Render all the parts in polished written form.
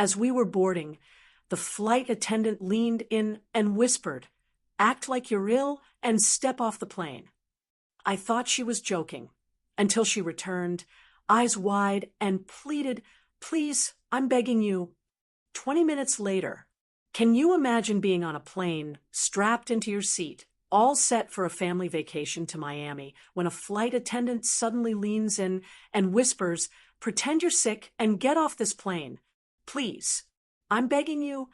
As we were boarding, the flight attendant leaned in and whispered, "Act like you're ill and step off the plane." I thought she was joking, until she returned, eyes wide, and pleaded, "Please, I'm begging you." 20 minutes later, can you imagine being on a plane, strapped into your seat, all set for a family vacation to Miami, when a flight attendant suddenly leans in and whispers, "Pretend you're sick and get off this plane. Please, I'm begging you"?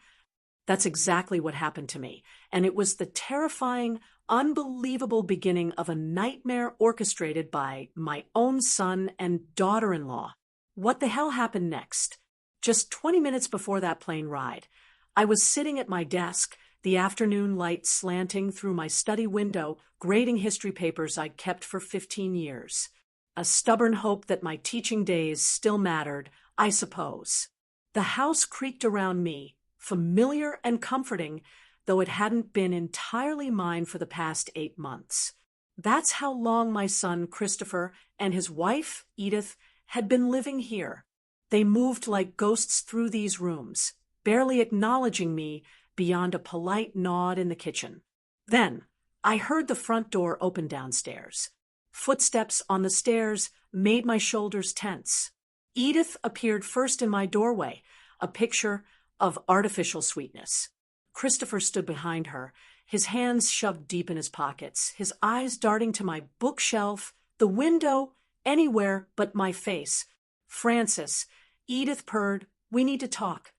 That's exactly what happened to me, and it was the terrifying, unbelievable beginning of a nightmare orchestrated by my own son and daughter-in-law. What the hell happened next? Just 20 minutes before that plane ride, I was sitting at my desk, the afternoon light slanting through my study window, grading history papers I'd kept for 15 years. A stubborn hope that my teaching days still mattered, I suppose. The house creaked around me, familiar and comforting, though it hadn't been entirely mine for the past 8 months. That's how long my son Christopher and his wife, Edith, had been living here. They moved like ghosts through these rooms, barely acknowledging me beyond a polite nod in the kitchen. Then, I heard the front door open downstairs. Footsteps on the stairs made my shoulders tense. Edith appeared first in my doorway, a picture of artificial sweetness. Christopher stood behind her, his hands shoved deep in his pockets, his eyes darting to my bookshelf, the window, anywhere but my face. "Francis," Edith purred, "we need to talk."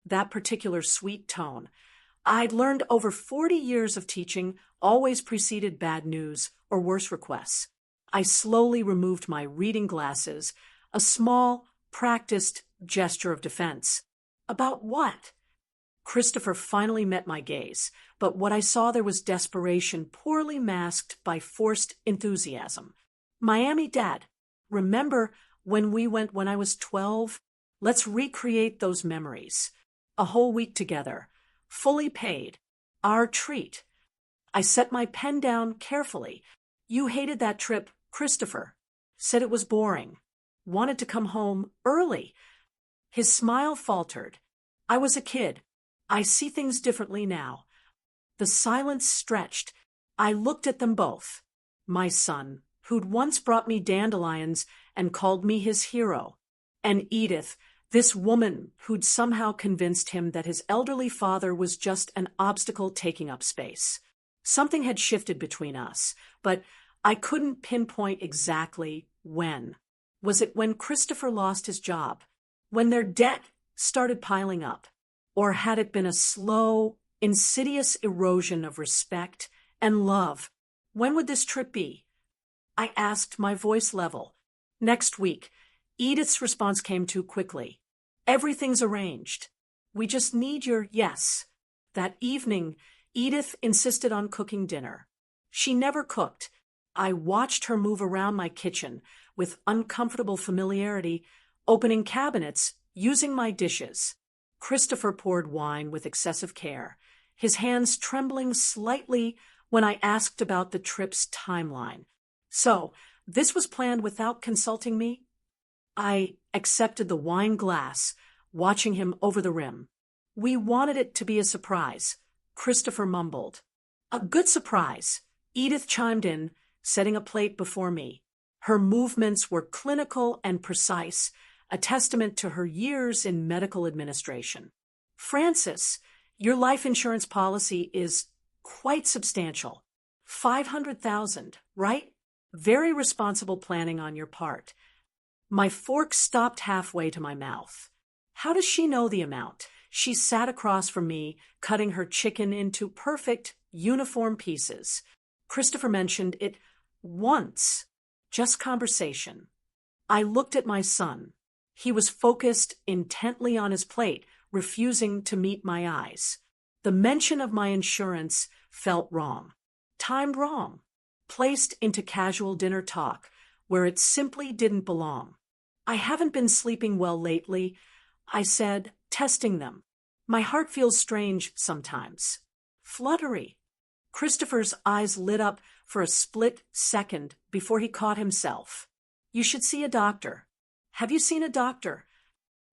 That particular sweet tone, I'd learned over 40 years of teaching, always preceded bad news or worse requests. I slowly removed my reading glasses, a small, practiced gesture of defense. "About what?" Christopher finally met my gaze, but what I saw there was desperation poorly masked by forced enthusiasm. "Miami, Dad. Remember when we went when I was 12? Let's recreate those memories. A whole week together, fully paid. Our treat." I set my pen down carefully. "You hated that trip, Christopher. Said it was boring. Wanted to come home early." His smile faltered. "I was a kid. I see things differently now." The silence stretched. I looked at them both. My son, who'd once brought me dandelions and called me his hero, and Edith, this woman who'd somehow convinced him that his elderly father was just an obstacle taking up space. Something had shifted between us, but I couldn't pinpoint exactly when. Was it when Christopher lost his job? When their debt started piling up? Or had it been a slow, insidious erosion of respect and love? When would this trip be? I asked, my voice level. "Next week." Edith's response came too quickly. "Everything's arranged. We just need your yes." That evening, Edith insisted on cooking dinner. She never cooked. I watched her move around my kitchen with uncomfortable familiarity, opening cabinets, using my dishes. Christopher poured wine with excessive care, his hands trembling slightly when I asked about the trip's timeline. "So, this was planned without consulting me?" I accepted the wine glass, watching him over the rim. "We wanted it to be a surprise," Christopher mumbled. "A good surprise," Edith chimed in, setting a plate before me. Her movements were clinical and precise, a testament to her years in medical administration. "Francis, your life insurance policy is quite substantial. 500,000, right? Very responsible planning on your part." My fork stopped halfway to my mouth. How does she know the amount? She sat across from me, cutting her chicken into perfect, uniform pieces. Christopher mentioned it once. Just conversation. I looked at my son. He was focused intently on his plate, refusing to meet my eyes. The mention of my insurance felt wrong. Timed wrong. Placed into casual dinner talk, where it simply didn't belong. "I haven't been sleeping well lately," I said, testing them. "My heart feels strange sometimes. Fluttery." Christopher's eyes lit up for a split second before he caught himself. "You should see a doctor." "Have you seen a doctor?"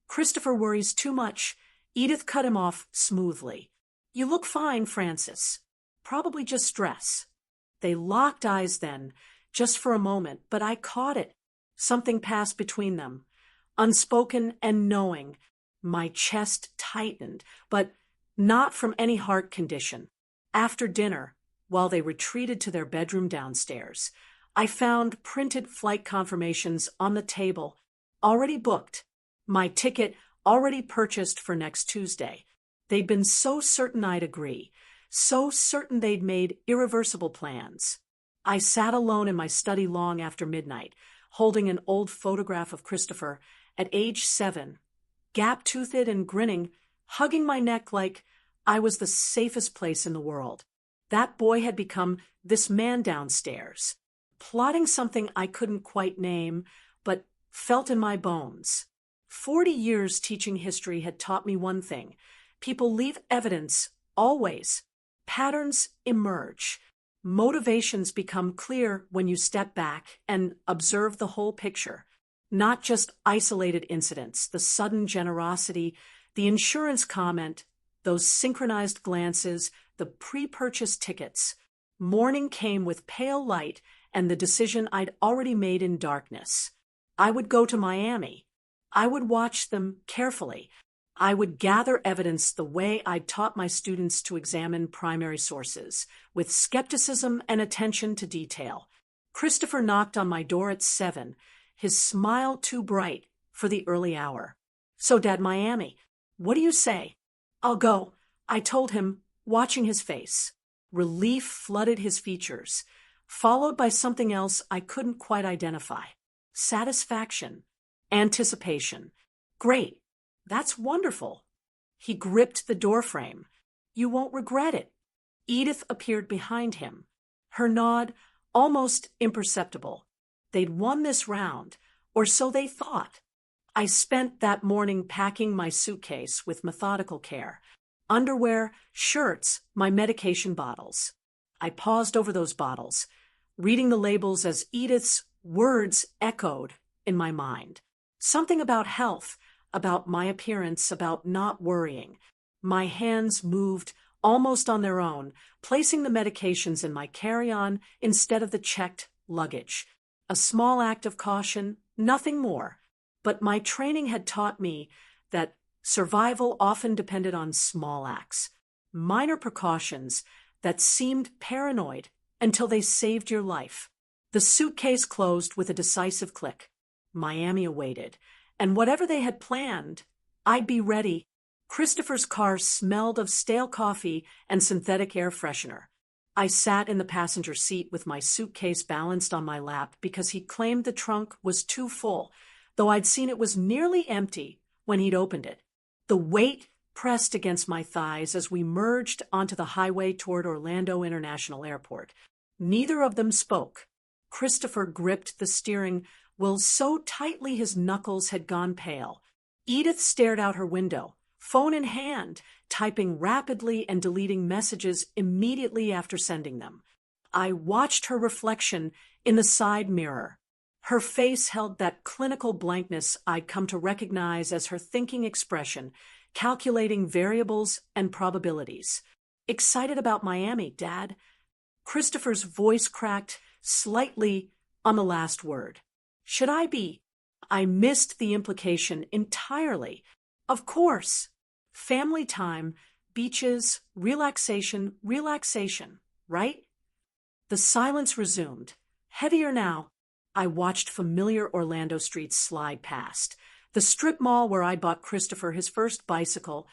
Christopher worries too much. Edith cut him off smoothly. You look fine, Francis. Probably just stress. They locked eyes then, just for a moment, but I caught it. Something passed between them, unspoken and knowing. My chest tightened, but not from any heart condition. After dinner, while they retreated to their bedroom downstairs, I found printed flight confirmations on the table, already booked. My ticket already purchased for next Tuesday. They'd been so certain I'd agree, so certain they'd made irreversible plans. I sat alone in my study long after midnight, holding an old photograph of Christopher at age 7, gap-toothed and grinning, hugging my neck like I was the safest place in the world. That boy had become this man downstairs, plotting something I couldn't quite name, but felt in my bones. 40 years teaching history had taught me one thing. People leave evidence, always. Patterns emerge. Motivations become clear when you step back and observe the whole picture, not just isolated incidents, the sudden generosity, the insurance comment, those synchronized glances, the pre-purchased tickets. Morning came with pale light and the decision I'd already made in darkness. I would go to Miami. I would watch them carefully. I would gather evidence the way I'd taught my students to examine primary sources, with skepticism and attention to detail. Christopher knocked on my door at 7, his smile too bright for the early hour. So, Dad, Miami, what do you say? I'll go, I told him, watching his face. Relief flooded his features, followed by something else I couldn't quite identify. Satisfaction. Anticipation. Great. That's wonderful. He gripped the doorframe. You won't regret it. Edith appeared behind him, her nod almost imperceptible. They'd won this round, or so they thought. I spent that morning packing my suitcase with methodical care. Underwear, shirts, my medication bottles. I paused over those bottles, reading the labels as Edith's words echoed in my mind. Something about health, about my appearance, about not worrying. My hands moved almost on their own, placing the medications in my carry-on instead of the checked luggage. A small act of caution, nothing more. But my training had taught me that survival often depended on small acts, minor precautions that seemed paranoid until they saved your life. The suitcase closed with a decisive click. Miami awaited. And whatever they had planned, I'd be ready. Christopher's car smelled of stale coffee and synthetic air freshener. I sat in the passenger seat with my suitcase balanced on my lap because he claimed the trunk was too full, though I'd seen it was nearly empty when he'd opened it. The weight pressed against my thighs as we merged onto the highway toward Orlando International Airport. Neither of them spoke. Christopher gripped the steering wheel so tightly his knuckles had gone pale. Edith stared out her window, phone in hand, typing rapidly and deleting messages immediately after sending them. I watched her reflection in the side mirror. Her face held that clinical blankness I'd come to recognize as her thinking expression, calculating variables and probabilities. Excited about Miami, Dad? Christopher's voice cracked slightly on the last word. Should I be? I missed the implication entirely. Of course. Family time, beaches, relaxation, right? The silence resumed. Heavier now. I watched familiar Orlando streets slide past. The strip mall where I'd bought Christopher his first bicycle,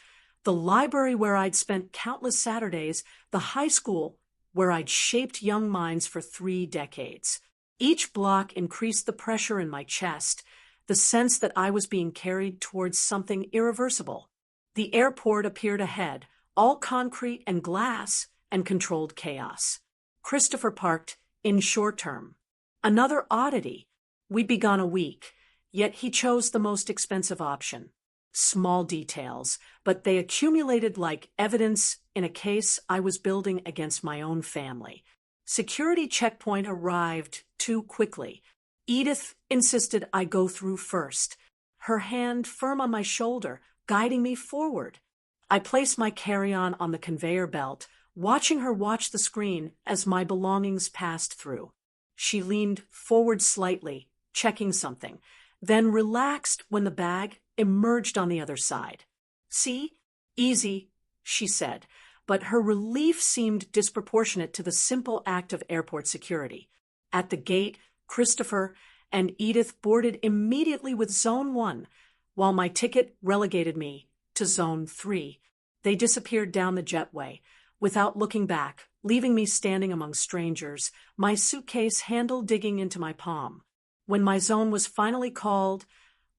the library where I'd spent countless Saturdays, the high school where I'd shaped young minds for 3 decades. Each block increased the pressure in my chest, the sense that I was being carried towards something irreversible. The airport appeared ahead, all concrete and glass and controlled chaos. Christopher parked in short term. Another oddity. We'd be gone a week, yet he chose the most expensive option. Small details, but they accumulated like evidence in a case I was building against my own family. Security checkpoint arrived too quickly. Edith insisted I go through first. her hand firm on my shoulder, guiding me forward. I placed my carry-on on the conveyor belt, watching her watch the screen as my belongings passed through. She leaned forward slightly, checking something, then relaxed when the bag emerged on the other side. "See? Easy," she said, but her relief seemed disproportionate to the simple act of airport security. At the gate, Christopher and Edith boarded immediately with Zone 1, while my ticket relegated me to Zone 3. They disappeared down the jetway, without looking back, leaving me standing among strangers, my suitcase handle digging into my palm. When my zone was finally called,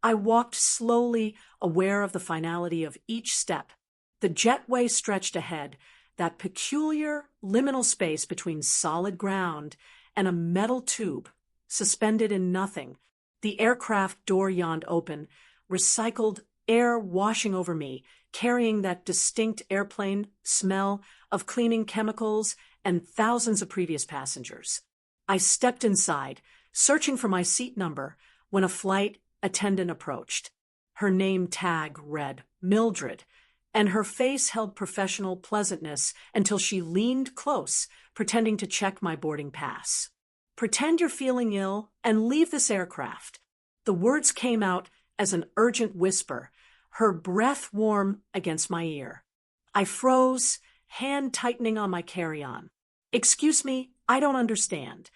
I walked slowly, aware of the finality of each step. The jetway stretched ahead, that peculiar liminal space between solid ground and a metal tube, suspended in nothing. The aircraft door yawned open, recycled air washing over me, carrying that distinct airplane smell of cleaning chemicals and thousands of previous passengers. I stepped inside, searching for my seat number, when a flight attendant approached. Her name tag read Mildred, and her face held professional pleasantness until she leaned close, pretending to check my boarding pass. "Pretend you're feeling ill and leave this aircraft." The words came out as an urgent whisper, her breath warm against my ear. I froze, hand tightening on my carry-on. "Excuse me, I don't understand."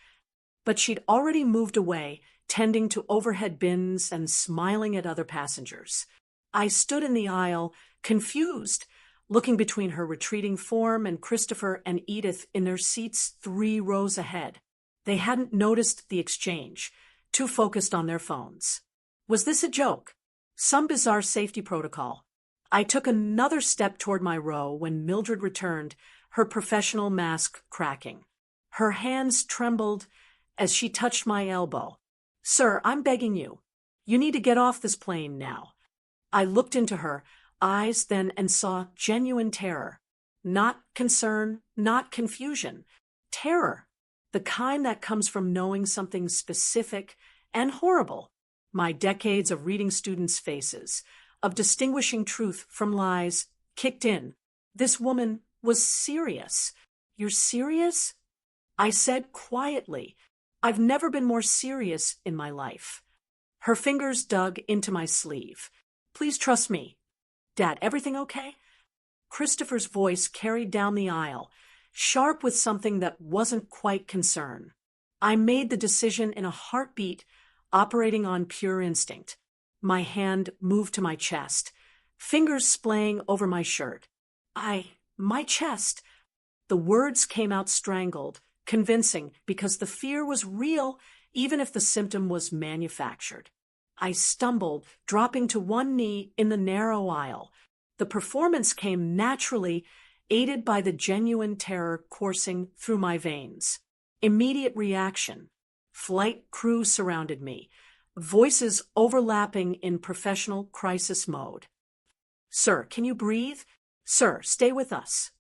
But she'd already moved away, tending to overhead bins and smiling at other passengers. I stood in the aisle, confused, looking between her retreating form and Christopher and Edith in their seats 3 rows ahead. They hadn't noticed the exchange, too focused on their phones. Was this a joke? Some bizarre safety protocol? I took another step toward my row when Mildred returned, her professional mask cracking. Her hands trembled as she touched my elbow. "Sir, I'm begging you. You need to get off this plane now." I looked into her eyes then and saw genuine terror. Not concern, not confusion. Terror. The kind that comes from knowing something specific and horrible. My decades of reading students' faces, of distinguishing truth from lies, kicked in. This woman was serious. "You're serious?" I said quietly. "I've never been more serious in my life." Her fingers dug into my sleeve. "Please trust me." "Dad, everything okay?" Christopher's voice carried down the aisle, sharp with something that wasn't quite concern. I made the decision in a heartbeat, operating on pure instinct. My hand moved to my chest, fingers splaying over my shirt. My chest. The words came out strangled, convincing, because the fear was real, even if the symptom was manufactured. I stumbled, dropping to one knee in the narrow aisle. The performance came naturally, aided by the genuine terror coursing through my veins. Immediate reaction. Flight crew surrounded me, voices overlapping in professional crisis mode. "Sir, can you breathe? Sir, stay with us."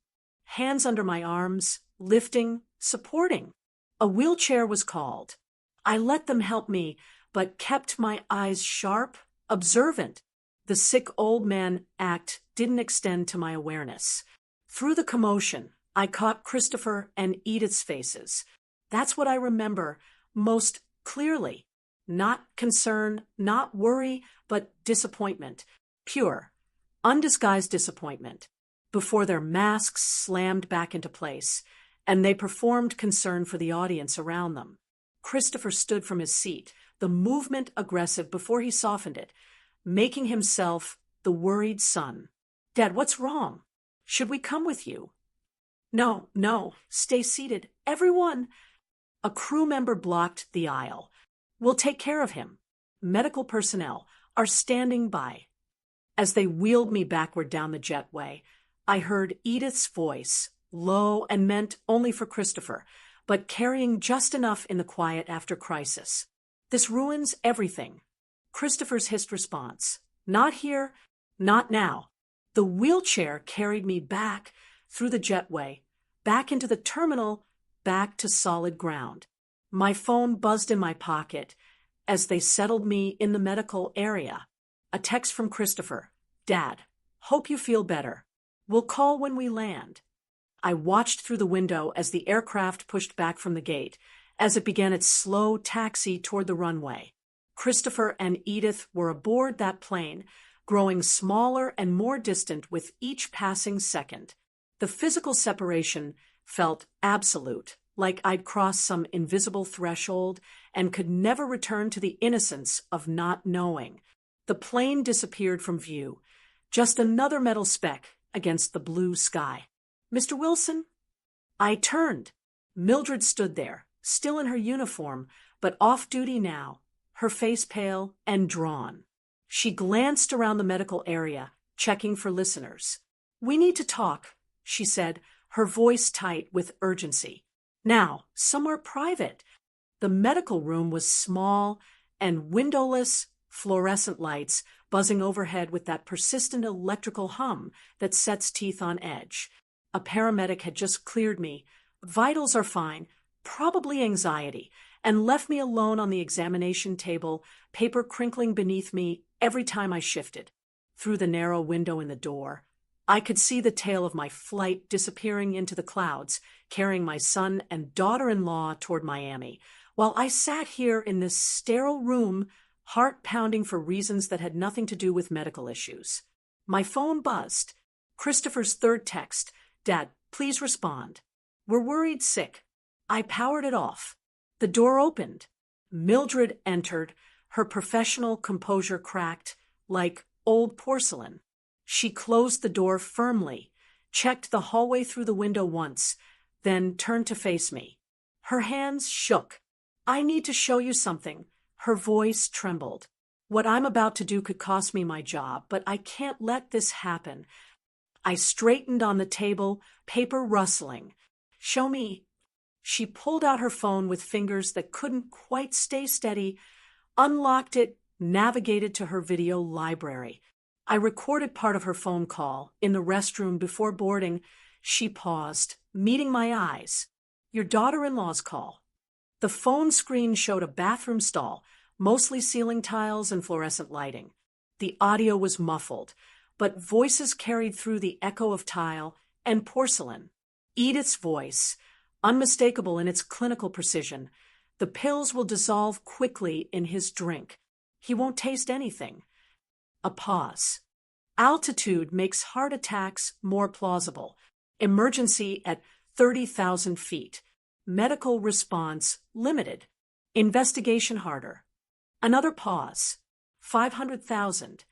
Hands under my arms, lifting, supporting. A wheelchair was called. I let them help me, but kept my eyes sharp, observant. The sick old man act didn't extend to my awareness. Through the commotion, I caught Christopher and Edith's faces. That's what I remember most clearly. Not concern, not worry, but disappointment. Pure, undisguised disappointment. Before their masks slammed back into place, and they performed concern for the audience around them. Christopher stood from his seat, the movement aggressive before he softened it, making himself the worried son. "Dad, what's wrong? Should we come with you?" No, stay seated. Everyone." A crew member blocked the aisle. "We'll take care of him. Medical personnel are standing by." As they wheeled me backward down the jetway, I heard Edith's voice, low and meant only for Christopher, but carrying just enough in the quiet after crisis. "This ruins everything." Christopher's hissed response. "Not here, not now." The wheelchair carried me back through the jetway, back into the terminal, back to solid ground. My phone buzzed in my pocket as they settled me in the medical area. A text from Christopher. Dad, hope you feel better. We'll call when we land. I watched through the window as the aircraft pushed back from the gate, as it began its slow taxi toward the runway. Christopher and Edith were aboard that plane, growing smaller and more distant with each passing second. The physical separation felt absolute, like I'd crossed some invisible threshold and could never return to the innocence of not knowing. The plane disappeared from view, just another metal speck against the blue sky. Mr. Wilson? I turned. Mildred stood there, still in her uniform, but off-duty now, her face pale and drawn. She glanced around the medical area, checking for listeners. We need to talk, she said, her voice tight with urgency. Now, somewhere private. The medical room was small and windowless, fluorescent lights buzzing overhead with that persistent electrical hum that sets teeth on edge. A paramedic had just cleared me. Vitals are fine, probably anxiety, and left me alone on the examination table, paper crinkling beneath me every time I shifted. Through the narrow window in the door, I could see the tail of my flight disappearing into the clouds, carrying my son and daughter-in-law toward Miami, while I sat here in this sterile room, heart pounding for reasons that had nothing to do with medical issues. My phone buzzed. Christopher's third text. Dad, please respond. We're worried sick. I powered it off. The door opened. Mildred entered, her professional composure cracked like old porcelain. She closed the door firmly, checked the hallway through the window once, then turned to face me. Her hands shook. I need to show you something. Her voice trembled. What I'm about to do could cost me my job, but I can't let this happen. I straightened on the table, paper rustling. Show me. She pulled out her phone with fingers that couldn't quite stay steady, unlocked it, navigated to her video library. I recorded part of her phone call. In the restroom before boarding, she paused, meeting my eyes. Your daughter-in-law's call. The phone screen showed a bathroom stall, mostly ceiling tiles and fluorescent lighting. The audio was muffled, but voices carried through the echo of tile and porcelain. Edith's voice, unmistakable in its clinical precision. The pills will dissolve quickly in his drink. He won't taste anything. A pause. Altitude makes heart attacks more plausible. Emergency at 30,000 feet. Medical response limited. Investigation harder. Another pause. 500,000.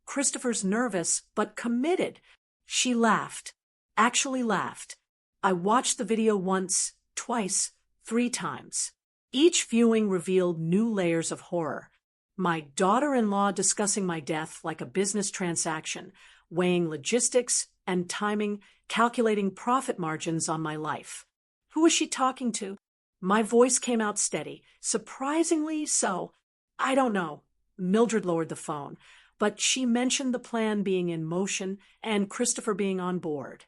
Christopher's nervous, but committed. She laughed. Actually laughed. I watched the video once, twice, 3 times. Each viewing revealed new layers of horror. My daughter-in-law discussing my death like a business transaction, weighing logistics and timing, calculating profit margins on my life. Who was she talking to? My voice came out steady, surprisingly so. I don't know. Mildred lowered the phone, but she mentioned the plan being in motion and Christopher being on board.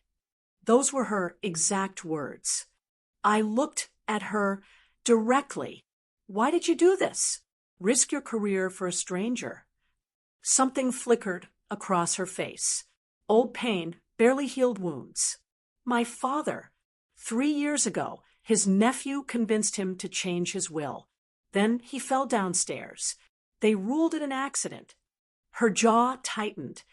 Those were her exact words. I looked at her directly. Why did you do this? Risk your career for a stranger. Something flickered across her face. Old pain, barely healed wounds. My father. 3 years ago, his nephew convinced him to change his will. Then he fell downstairs. They ruled it an accident. Her jaw tightened.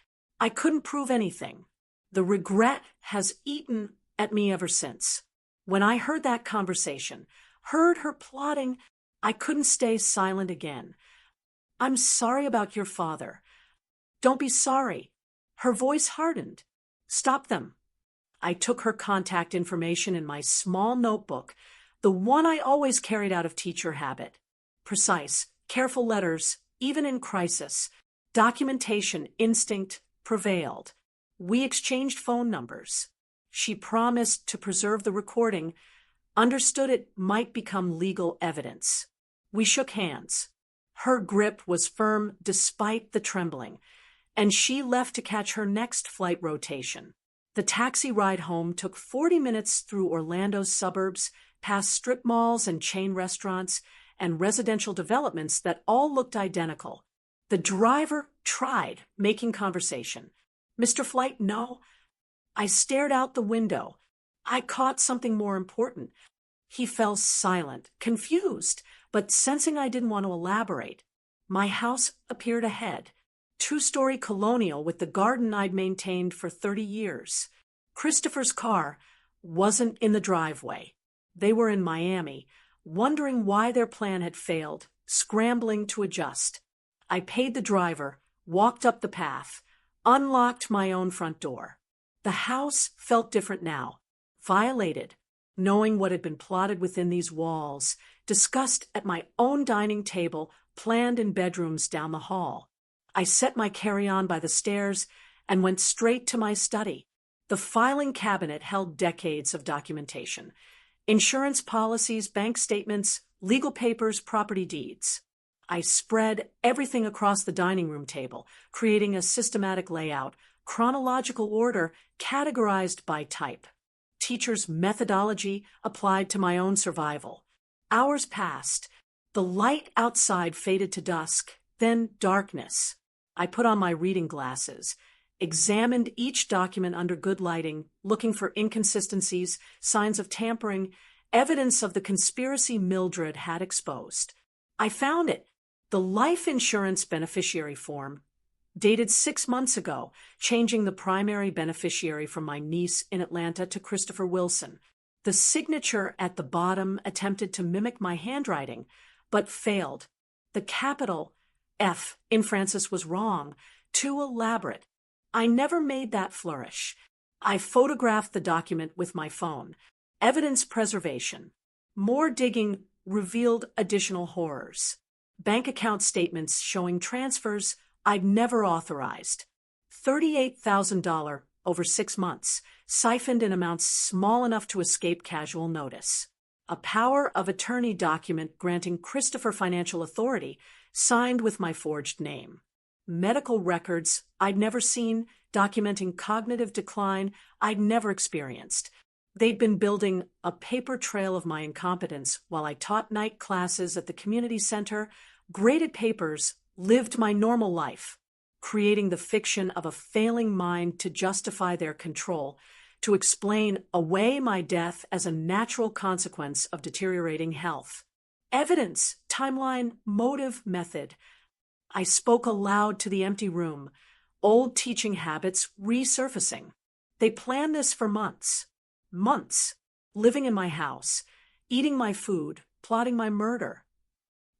I couldn't prove anything. The regret has eaten at me ever since. When I heard that conversation, heard her plotting, I couldn't stay silent again. I'm sorry about your father. Don't be sorry. Her voice hardened. Stop them. I took her contact information in my small notebook, the one I always carried out of teacher habit. Precise, careful letters, even in crisis. Documentation instinct prevailed. We exchanged phone numbers. She promised to preserve the recording, understood it might become legal evidence. We shook hands. Her grip was firm despite the trembling, and she left to catch her next flight rotation. The taxi ride home took 40 minutes through Orlando's suburbs, past strip malls and chain restaurants, and residential developments that all looked identical. The driver tried making conversation. "Mr. Flight, no." I stared out the window. I caught something more important. He fell silent, confused, but sensing I didn't want to elaborate. My house appeared ahead. Two-story colonial with the garden I'd maintained for 30 years. Christopher's car wasn't in the driveway. They were in Miami, wondering why their plan had failed, scrambling to adjust. I paid the driver, walked up the path, unlocked my own front door. The house felt different now, violated, knowing what had been plotted within these walls, discussed at my own dining table, planned in bedrooms down the hall. I set my carry-on by the stairs and went straight to my study. The filing cabinet held decades of documentation. Insurance policies, bank statements, legal papers, property deeds. I spread everything across the dining room table, creating a systematic layout, chronological order categorized by type. Teacher's methodology applied to my own survival. Hours passed. The light outside faded to dusk, then darkness. I put on my reading glasses, examined each document under good lighting, looking for inconsistencies, signs of tampering, evidence of the conspiracy Mildred had exposed. I found it. The life insurance beneficiary form, dated 6 months ago, changing the primary beneficiary from my niece in Atlanta to Christopher Wilson. The signature at the bottom attempted to mimic my handwriting, but failed. The capital F in Francis was wrong, too elaborate. I never made that flourish. I photographed the document with my phone. Evidence preservation. More digging revealed additional horrors. Bank account statements showing transfers I'd never authorized. $38,000 over 6 months, siphoned in amounts small enough to escape casual notice. A power of attorney document granting Christopher financial authority, signed with my forged name. Medical records I'd never seen, documenting cognitive decline I'd never experienced. They'd been building a paper trail of my incompetence while I taught night classes at the community center, graded papers, lived my normal life, creating the fiction of a failing mind to justify their control, to explain away my death as a natural consequence of deteriorating health. Evidence, timeline, motive, method. I spoke aloud to the empty room, old teaching habits resurfacing. They planned this for months. Months, living in my house, eating my food, plotting my murder.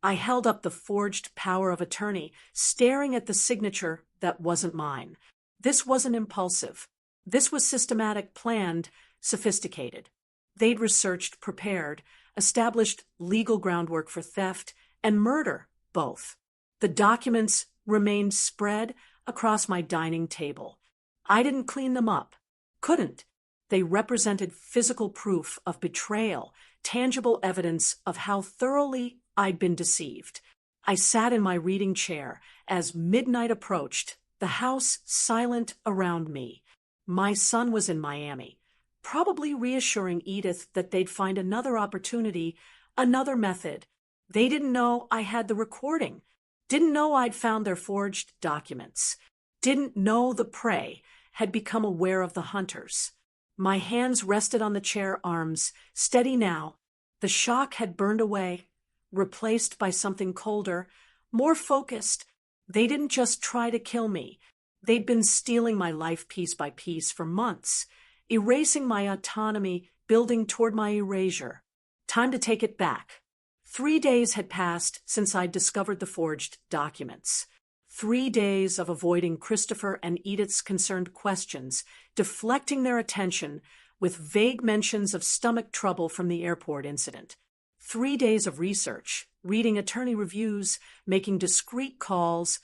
I held up the forged power of attorney, staring at the signature that wasn't mine. This wasn't impulsive. This was systematic, planned, sophisticated. They'd researched, prepared, established legal groundwork for theft and murder, both. The documents remained spread across my dining table. I didn't clean them up. Couldn't. They represented physical proof of betrayal, tangible evidence of how thoroughly I'd been deceived. I sat in my reading chair as midnight approached, the house silent around me. My son was in Miami, probably reassuring Edith that they'd find another opportunity, another method. They didn't know I had the recording, didn't know I'd found their forged documents, didn't know the prey had become aware of the hunters. My hands rested on the chair arms, steady now. The shock had burned away, replaced by something colder, more focused. They didn't just try to kill me. They'd been stealing my life piece by piece for months, erasing my autonomy, building toward my erasure. Time to take it back. 3 days had passed since I'd discovered the forged documents. 3 days of avoiding Christopher and Edith's concerned questions, deflecting their attention with vague mentions of stomach trouble from the airport incident. 3 days of research, reading attorney reviews, making discreet calls,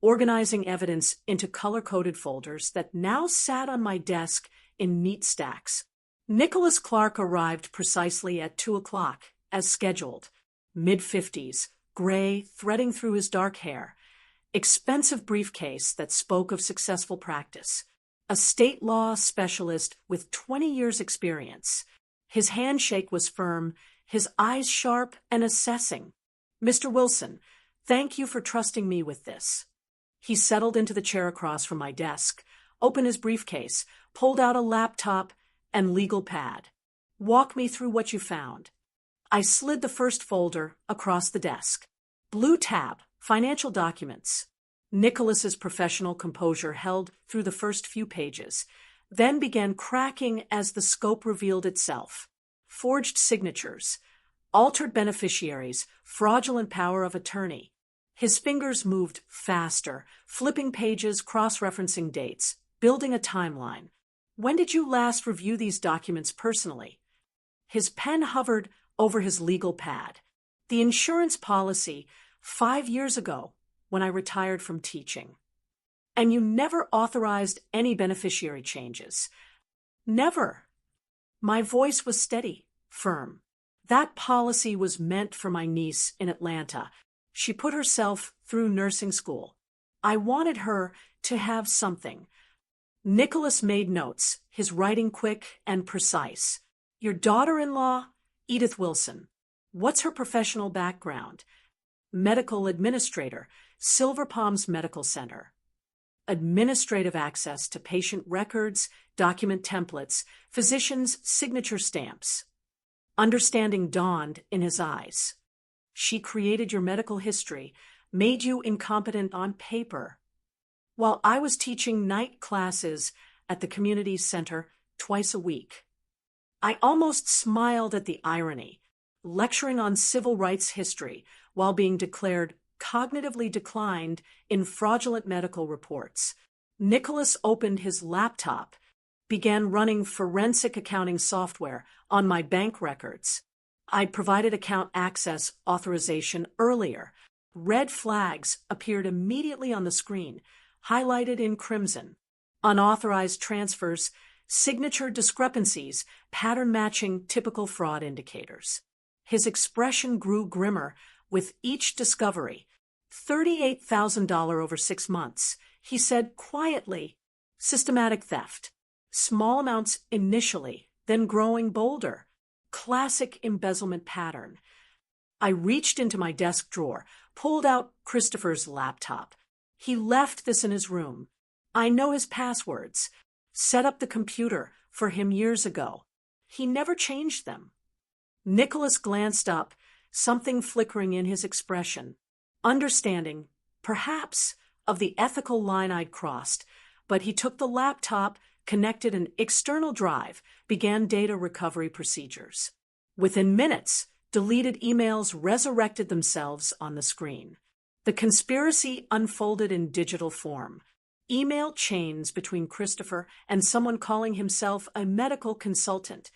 organizing evidence into color-coded folders that now sat on my desk in neat stacks. Nicholas Clark arrived precisely at 2 o'clock, as scheduled. Mid-50s, gray, threading through his dark hair. Expensive briefcase that spoke of successful practice. A state law specialist with 20 years' experience. His handshake was firm, his eyes sharp and assessing. "Mr. Wilson, Thank you for trusting me with this. He settled into the chair across from my desk, opened his briefcase, pulled out a laptop and legal pad. Walk me through what you found. I slid the first folder across the desk. Blue tab, financial documents. Nicholas's professional composure held through the first few pages, then began cracking as the scope revealed itself. Forged signatures, altered beneficiaries, fraudulent power of attorney. His fingers moved faster, flipping pages, cross-referencing dates, building a timeline. When did you last review these documents personally? His pen hovered over his legal pad. The insurance policy, 5 years ago, when I retired from teaching. And you never authorized any beneficiary changes. Never. My voice was steady, firm. That policy was meant for my niece in Atlanta. She put herself through nursing school. I wanted her to have something. Nicholas made notes, his writing quick and precise. Your daughter-in-law, Edith Wilson. What's her professional background? Medical administrator, Silver Palms Medical Center. Administrative access to patient records, document templates, physicians' signature stamps. Understanding dawned in his eyes. She created your medical history, made you incompetent on paper, while I was teaching night classes at the community center twice a week. I almost smiled at the irony, lecturing on civil rights history while being declared cognitively declined in fraudulent medical reports. Nicholas opened his laptop, began running forensic accounting software on my bank records. I'd provided account access authorization earlier. Red flags appeared immediately on the screen, highlighted in crimson. Unauthorized transfers, signature discrepancies, pattern matching typical fraud indicators. His expression grew grimmer with each discovery. $38,000 over 6 months, he said quietly. Systematic theft. Small amounts initially, then growing bolder. Classic embezzlement pattern. I reached into my desk drawer, pulled out Christopher's laptop. He left this in his room. I know his passwords. Set up the computer for him years ago. He never changed them. Nicholas glanced up, something flickering in his expression. Understanding, perhaps, of the ethical line I'd crossed, but he took the laptop, connected an external drive, began data recovery procedures. Within minutes, deleted emails resurrected themselves on the screen. The conspiracy unfolded in digital form. Email chains between Christopher and someone calling himself a medical consultant.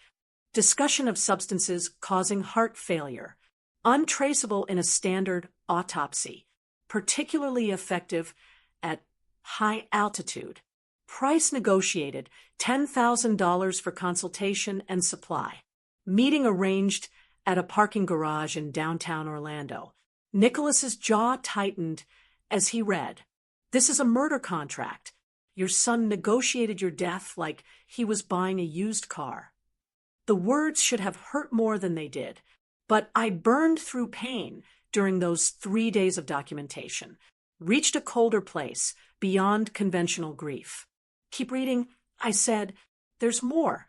Discussion of substances causing heart failure. Untraceable in a standard autopsy. Particularly effective at high altitude. Price negotiated, $10,000 for consultation and supply. Meeting arranged at a parking garage in downtown Orlando. Nicholas's jaw tightened as he read. This is a murder contract. Your son negotiated your death like he was buying a used car. The words should have hurt more than they did, but I burned through pain during those 3 days of documentation, reached a colder place beyond conventional grief. Keep reading, I said. There's more.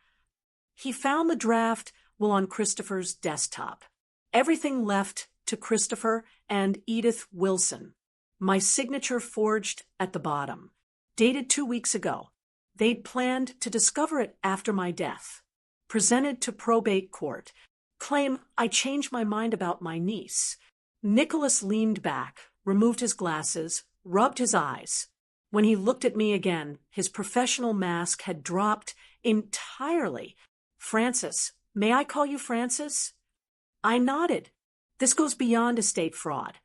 He found the draft while on Christopher's desktop. Everything left to Christopher and Edith Wilson. My signature forged at the bottom. Dated 2 weeks ago. They'd planned to discover it after my death. Presented to probate court. Claim I changed my mind about my niece. Nicholas leaned back, removed his glasses, rubbed his eyes. When he looked at me again, his professional mask had dropped entirely. Francis, may I call you Francis? I nodded. This goes beyond estate fraud.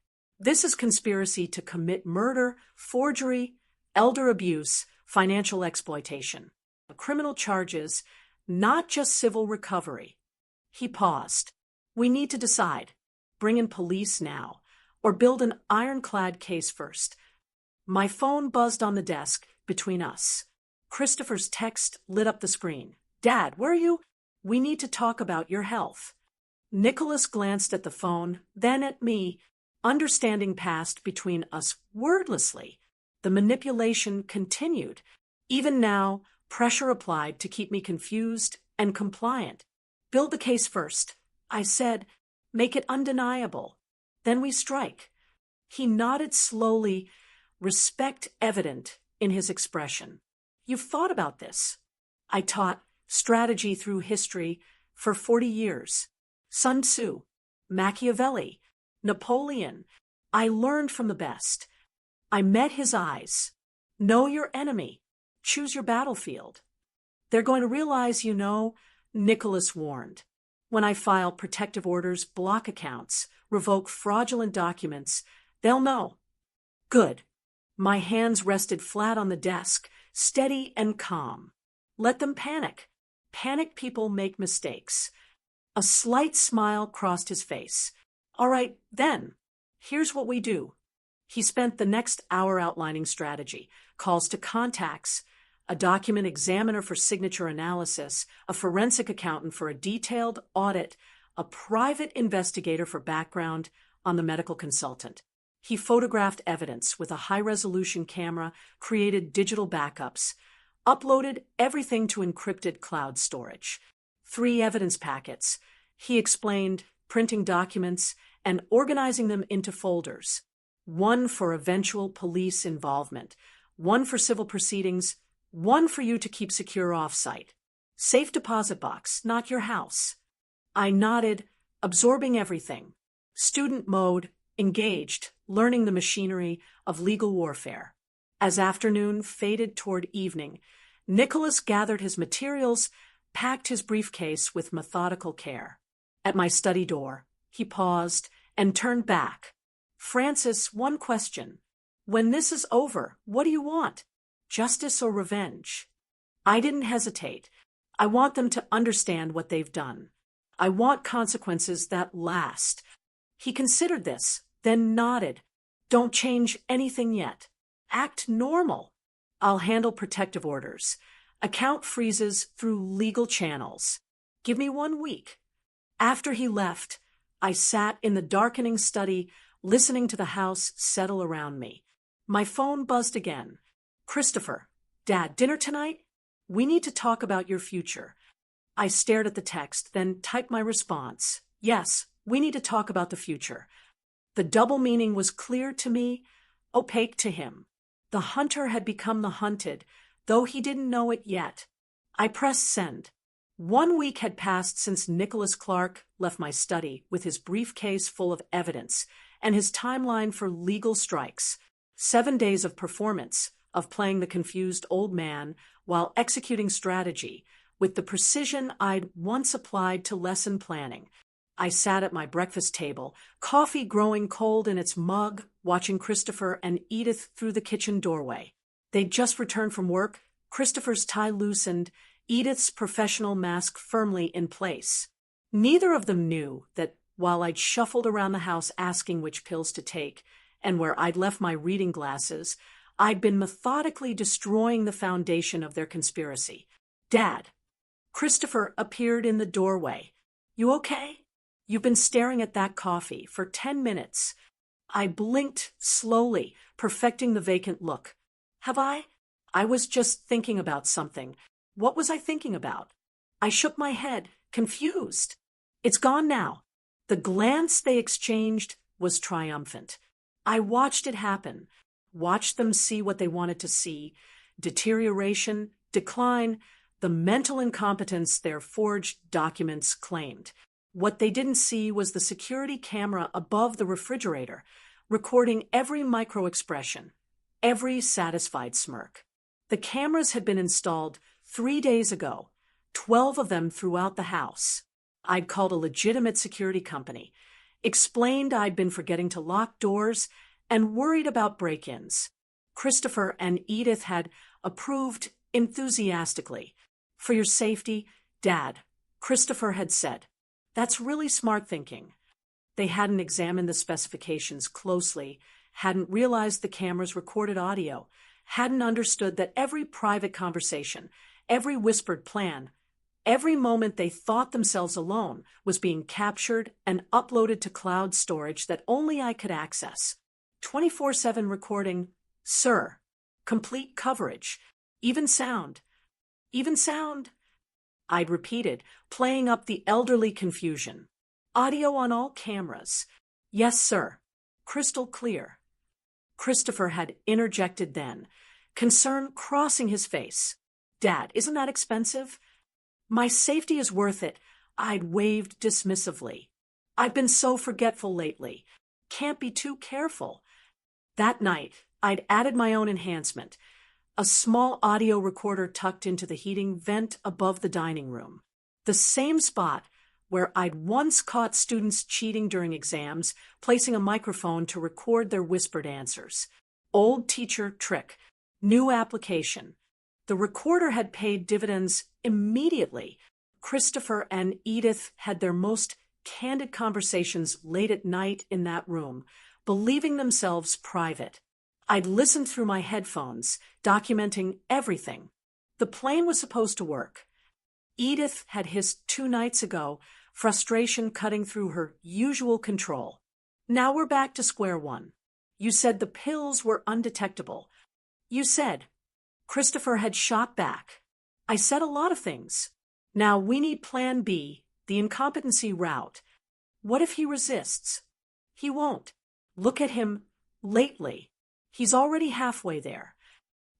This is conspiracy to commit murder, forgery, elder abuse, financial exploitation. Criminal charges, not just civil recovery. He paused. We need to decide. Bring in police now, or build an ironclad case first. My phone buzzed on the desk between us. Christopher's text lit up the screen. Dad, where are you? We need to talk about your health. Nicholas glanced at the phone, then at me. Understanding passed between us wordlessly. The manipulation continued. Even now, pressure applied to keep me confused and compliant. Build the case first, I said. Make it undeniable. Then we strike. He nodded slowly, respect evident in his expression. You've thought about this. I taught strategy through history for 40 years. Sun Tzu, Machiavelli, Napoleon. I learned from the best. I met his eyes. Know your enemy. Choose your battlefield. They're going to realize you know, Nicholas warned. When I file protective orders, block accounts, revoke fraudulent documents, they'll know. Good. My hands rested flat on the desk, steady and calm. Let them panic. Panicked people make mistakes. A slight smile crossed his face. All right, then. Here's what we do. He spent the next hour outlining strategy, calls to contacts, a document examiner for signature analysis, a forensic accountant for a detailed audit, a private investigator for background on the medical consultant. He photographed evidence with a high-resolution camera, created digital backups, uploaded everything to encrypted cloud storage. 3 evidence packets. He explained printing documents and organizing them into folders. 1 for eventual police involvement, 1 for civil proceedings, 1 for you to keep secure off-site. Safe deposit box, not your house. I nodded, absorbing everything. Student mode, engaged, learning the machinery of legal warfare. As afternoon faded toward evening, Nicholas gathered his materials, packed his briefcase with methodical care. At my study door, he paused and turned back. Francis, one question. When this is over, what do you want? Justice or revenge? I didn't hesitate. I want them to understand what they've done. I want consequences that last. He considered this, then nodded. Don't change anything yet. Act normal. I'll handle protective orders. Account freezes through legal channels. Give me 1 week. After he left, I sat in the darkening study, listening to the house settle around me. My phone buzzed again. Christopher, Dad, dinner tonight? We need to talk about your future. I stared at the text, then typed my response. Yes, we need to talk about the future. The double meaning was clear to me, opaque to him. The hunter had become the hunted, though he didn't know it yet. I pressed send. 1 week had passed since Nicholas Clark left my study with his briefcase full of evidence and his timeline for legal strikes. 7 days of performance, of playing the confused old man while executing strategy with the precision I'd once applied to lesson planning. I sat at my breakfast table, coffee growing cold in its mug, watching Christopher and Edith through the kitchen doorway. They'd just returned from work, Christopher's tie loosened, Edith's professional mask firmly in place. Neither of them knew that while I'd shuffled around the house asking which pills to take, and where I'd left my reading glasses, I'd been methodically destroying the foundation of their conspiracy. Dad. Christopher appeared in the doorway. You okay? You've been staring at that coffee for 10 minutes. I blinked slowly, perfecting the vacant look. Have I? I was just thinking about something. What was I thinking about? I shook my head, confused. It's gone now. The glance they exchanged was triumphant. I watched it happen, watched them see what they wanted to see, deterioration, decline, the mental incompetence their forged documents claimed. What they didn't see was the security camera above the refrigerator, recording every micro-expression, every satisfied smirk. The cameras had been installed 3 days ago, 12 of them throughout the house. I'd called a legitimate security company, explained I'd been forgetting to lock doors, and worried about break-ins. Christopher and Edith had approved enthusiastically. For your safety, Dad, Christopher had said. That's really smart thinking. They hadn't examined the specifications closely, hadn't realized the cameras recorded audio, hadn't understood that every private conversation, every whispered plan, Every moment they thought themselves alone was being captured and uploaded to cloud storage that only I could access. 24/7 recording, sir. Complete coverage. Even sound. Even sound. I'd repeated, playing up the elderly confusion. Audio on all cameras. Yes, sir. Crystal clear. Christopher had interjected then, concern crossing his face. Dad, isn't that expensive? My safety is worth it, I'd waved dismissively. I've been so forgetful lately. Can't be too careful. That night, I'd added my own enhancement, a small audio recorder tucked into the heating vent above the dining room. The same spot where I'd once caught students cheating during exams, placing a microphone to record their whispered answers. Old teacher trick. New application. The recorder had paid dividends immediately. Christopher and Edith had their most candid conversations late at night in that room, believing themselves private. I'd listened through my headphones, documenting everything. The plane was supposed to work. Edith had hissed 2 nights ago, frustration cutting through her usual control. Now we're back to square one. You said the pills were undetectable. You said. Christopher had shot back. I said a lot of things. Now we need plan B, the incompetency route. What if he resists? He won't. Look at him lately. He's already halfway there.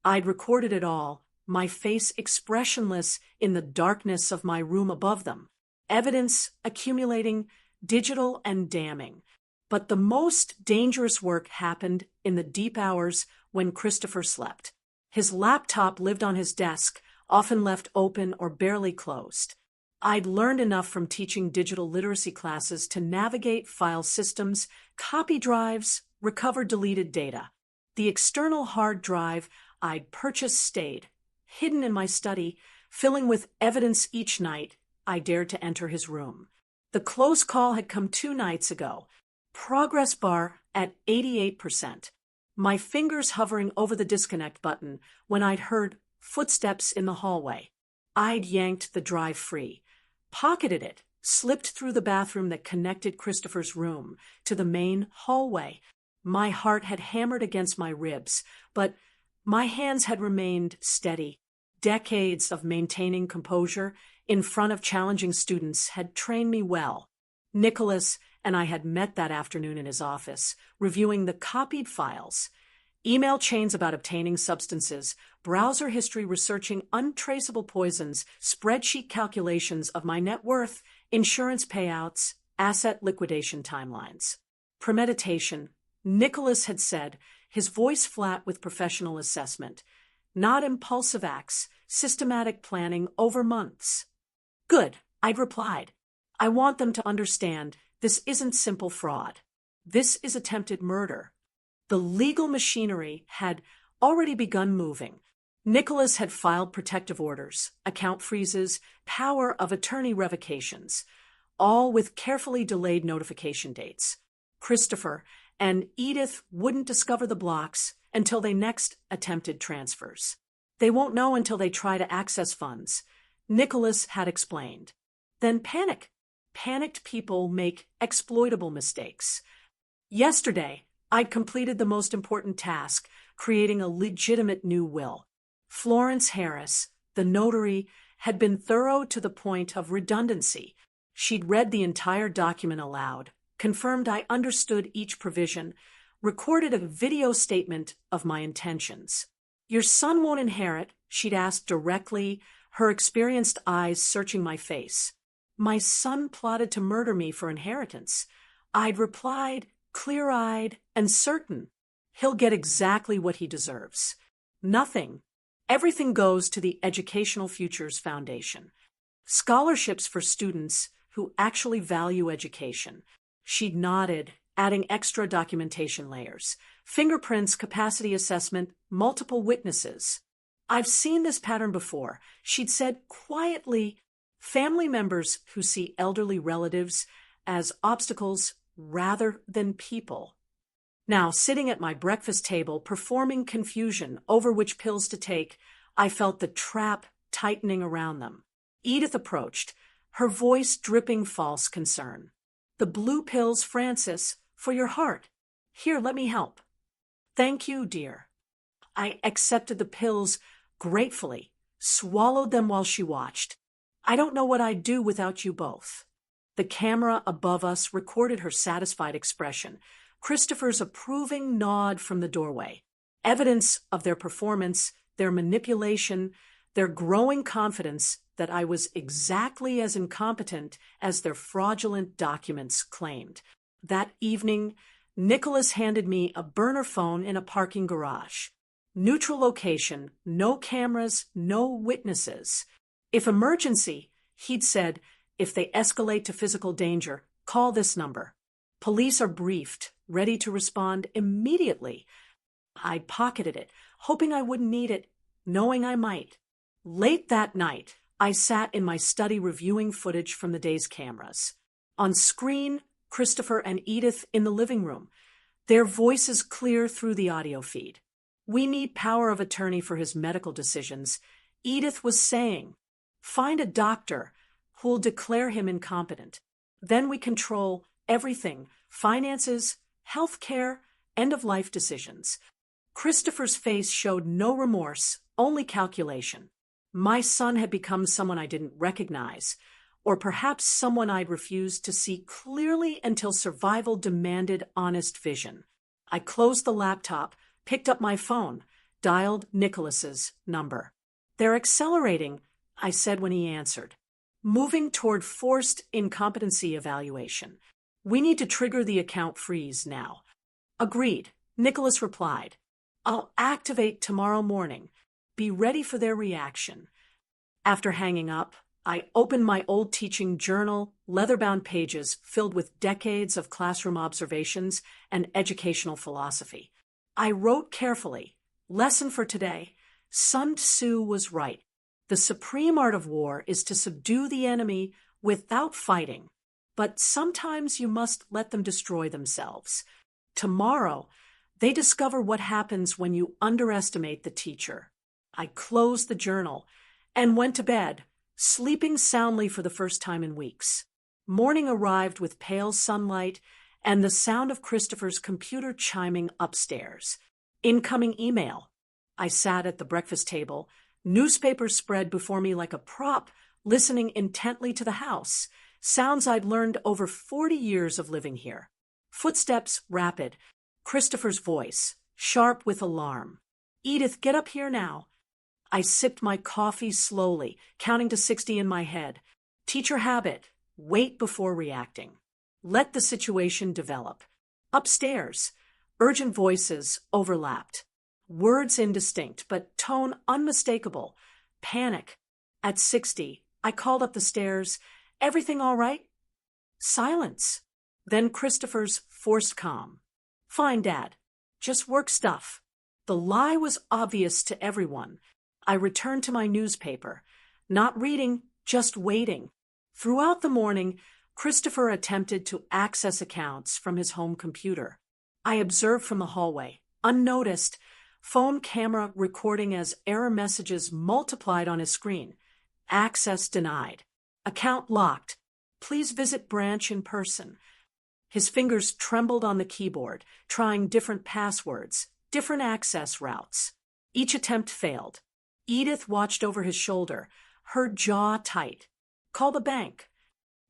I'd recorded it all, my face expressionless in the darkness of my room above them. Evidence accumulating, digital and damning. But the most dangerous work happened in the deep hours when Christopher slept. His laptop lived on his desk, often left open or barely closed. I'd learned enough from teaching digital literacy classes to navigate file systems, copy drives, recover deleted data. The external hard drive I'd purchased stayed, hidden in my study, filling with evidence each night I dared to enter his room. The close call had come 2 nights ago. Progress bar at 88%. My fingers hovering over the disconnect button when I'd heard footsteps in the hallway. I'd yanked the drive free, pocketed it, slipped through the bathroom that connected Christopher's room to the main hallway. My heart had hammered against my ribs, but my hands had remained steady. Decades of maintaining composure in front of challenging students had trained me well. Nicholas and I had met that afternoon in his office, reviewing the copied files, email chains about obtaining substances, browser history researching untraceable poisons, spreadsheet calculations of my net worth, insurance payouts, asset liquidation timelines. Premeditation, Nicholas had said, his voice flat with professional assessment. Not impulsive acts, systematic planning over months. Good, I'd replied. I want them to understand this isn't simple fraud. This is attempted murder. The legal machinery had already begun moving. Nicholas had filed protective orders, account freezes, power of attorney revocations, all with carefully delayed notification dates. Christopher and Edith wouldn't discover the blocks until they next attempted transfers. They won't know until they try to access funds, Nicholas had explained. Then panic. Panicked people make exploitable mistakes. Yesterday, I'd completed the most important task, creating a legitimate new will. Florence Harris, the notary, had been thorough to the point of redundancy. She'd read the entire document aloud, confirmed I understood each provision, recorded a video statement of my intentions. Your son won't inherit, she'd asked directly, her experienced eyes searching my face. My son plotted to murder me for inheritance. I'd replied, clear-eyed and certain. He'll get exactly what he deserves. Nothing. Everything goes to the Educational Futures Foundation. Scholarships for students who actually value education. She'd nodded, adding extra documentation layers. Fingerprints, capacity assessment, multiple witnesses. I've seen this pattern before. She'd said quietly, family members who see elderly relatives as obstacles rather than people. Now, sitting at my breakfast table, performing confusion over which pills to take, I felt the trap tightening around them. Edith approached, her voice dripping false concern. "The blue pills, Francis, for your heart. Here, let me help." "Thank you, dear." I accepted the pills gratefully, swallowed them while she watched. "I don't know what I'd do without you both." The camera above us recorded her satisfied expression, Christopher's approving nod from the doorway, evidence of their performance, their manipulation, their growing confidence that I was exactly as incompetent as their fraudulent documents claimed. That evening, Nicholas handed me a burner phone in a parking garage. Neutral location, no cameras, no witnesses. If emergency, he'd said, if they escalate to physical danger, call this number. Police are briefed, ready to respond immediately. I pocketed it, hoping I wouldn't need it, knowing I might. Late that night, I sat in my study reviewing footage from the day's cameras. On screen, Christopher and Edith in the living room, their voices clear through the audio feed. "We need power of attorney for his medical decisions," Edith was saying. "Find a doctor who'll declare him incompetent. Then we control everything: finances, health care, end-of-life decisions." Christopher's face showed no remorse, only calculation. My son had become someone I didn't recognize, or perhaps someone I'd refused to see clearly until survival demanded honest vision. I closed the laptop, picked up my phone, dialed Nicholas's number. "They're accelerating," I said when he answered. "Moving toward forced incompetency evaluation. We need to trigger the account freeze now." "Agreed," Nicholas replied. "I'll activate tomorrow morning. Be ready for their reaction." After hanging up, I opened my old teaching journal, leather-bound pages filled with decades of classroom observations and educational philosophy. I wrote carefully, "Lesson for today. Sun Tzu was right. The supreme art of war is to subdue the enemy without fighting. But sometimes you must let them destroy themselves. Tomorrow, they discover what happens when you underestimate the teacher." I closed the journal and went to bed, sleeping soundly for the first time in weeks. Morning arrived with pale sunlight and the sound of Christopher's computer chiming upstairs. Incoming email. I sat at the breakfast table, newspapers spread before me like a prop, listening intently to the house, sounds I'd learned over 40 years of living here. Footsteps rapid, Christopher's voice, sharp with alarm. "Edith, get up here now." I sipped my coffee slowly, counting to 60 in my head. Teacher habit, wait before reacting. Let the situation develop. Upstairs, urgent voices overlapped. Words indistinct, but tone unmistakable. Panic. At 60, I called up the stairs. "Everything all right?" Silence. Then Christopher's forced calm. "Fine, Dad. Just work stuff." The lie was obvious to everyone. I returned to my newspaper, not reading, just waiting. Throughout the morning, Christopher attempted to access accounts from his home computer. I observed from the hallway, unnoticed, phone camera recording as error messages multiplied on his screen. "Access denied. Account locked. Please visit branch in person." His fingers trembled on the keyboard, trying different passwords, different access routes. Each attempt failed. Edith watched over his shoulder, her jaw tight. "Call the bank."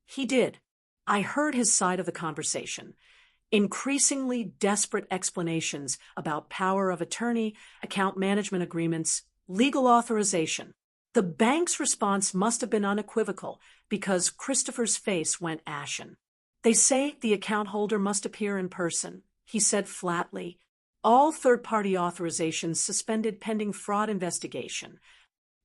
He did. I heard his side of the conversation. Increasingly desperate explanations about power of attorney, account management agreements, legal authorization. The bank's response must have been unequivocal because Christopher's face went ashen. "They say the account holder must appear in person," he said flatly. "All third-party authorizations suspended pending fraud investigation."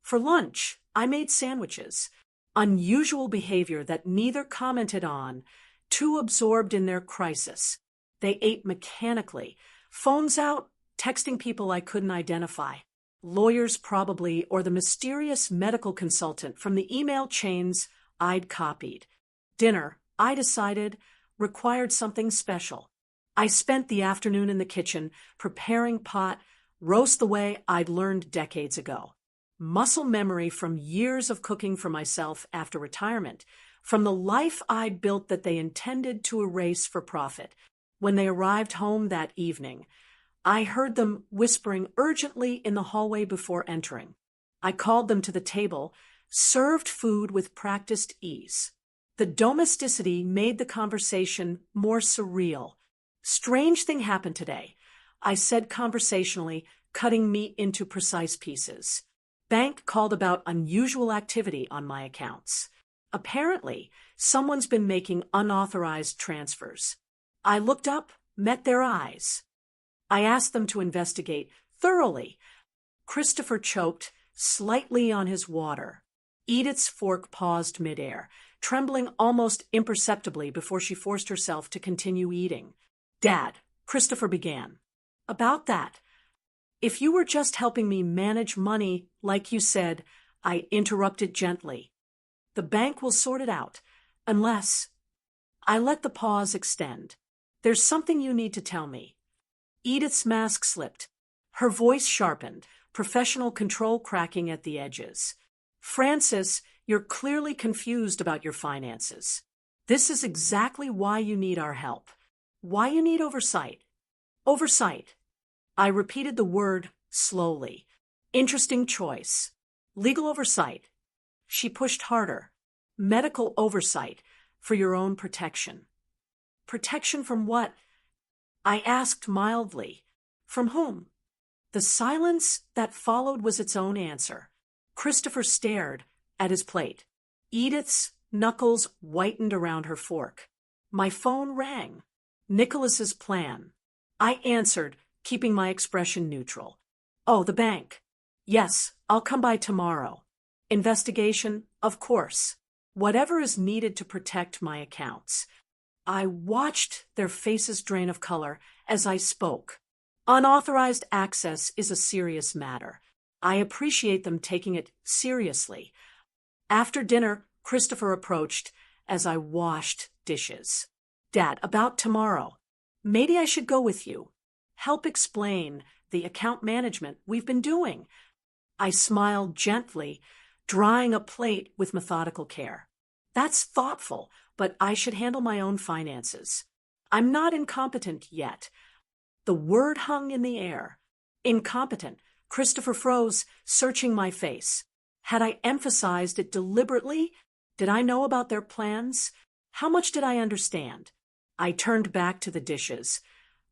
For lunch, I made sandwiches. Unusual behavior that neither commented on, too absorbed in their crisis. They ate mechanically, phones out, texting people I couldn't identify. Lawyers probably, or the mysterious medical consultant from the email chains I'd copied. Dinner, I decided, required something special. I spent the afternoon in the kitchen preparing pot, roast the way I'd learned decades ago. Muscle memory from years of cooking for myself after retirement, from the life I'd built that they intended to erase for profit. When they arrived home that evening, I heard them whispering urgently in the hallway before entering. I called them to the table, served food with practiced ease. The domesticity made the conversation more surreal. "Strange thing happened today," I said conversationally, cutting meat into precise pieces. "Bank called about unusual activity on my accounts. Apparently, someone's been making unauthorized transfers." I looked up, met their eyes. I asked them to investigate thoroughly. Christopher choked slightly on his water. Edith's fork paused midair, trembling almost imperceptibly before she forced herself to continue eating. "Dad," Christopher began. "About that. If you were just helping me manage money, like you said," I interrupted gently. "The bank will sort it out, unless—" I let the pause extend. "There's something you need to tell me." Edith's mask slipped. Her voice sharpened, professional control cracking at the edges. "Francis, you're clearly confused about your finances. This is exactly why you need our help. Why you need oversight." "Oversight." I repeated the word slowly. "Interesting choice. Legal oversight." She pushed harder. "Medical oversight, for your own protection." "Protection from what?" I asked mildly. "From whom?" The silence that followed was its own answer. Christopher stared at his plate. Edith's knuckles whitened around her fork. My phone rang. Nicholas's plan. I answered, keeping my expression neutral. "Oh, the bank. Yes, I'll come by tomorrow. Investigation, of course. Whatever is needed to protect my accounts." I watched their faces drain of color as I spoke. Unauthorized access is a serious matter. I appreciate them taking it seriously. After dinner, Christopher approached as I washed dishes. "Dad, about tomorrow. Maybe I should go with you. Help explain the account management we've been doing." I smiled gently, drying a plate with methodical care. "That's thoughtful, but I should handle my own finances. I'm not incompetent yet." The word hung in the air. Incompetent. Christopher froze, searching my face. Had I emphasized it deliberately? Did I know about their plans? How much did I understand? I turned back to the dishes,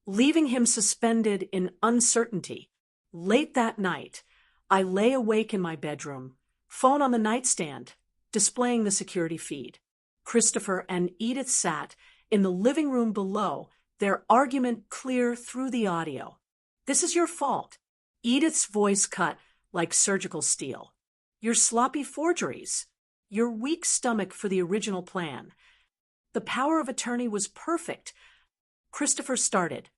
leaving him suspended in uncertainty. Late that night, I lay awake in my bedroom, phone on the nightstand, displaying the security feed. Christopher and Edith sat in the living room below, their argument clear through the audio. "This is your fault." Edith's voice cut like surgical steel. "Your sloppy forgeries. Your weak stomach for the original plan. The power of attorney was perfect." Christopher started.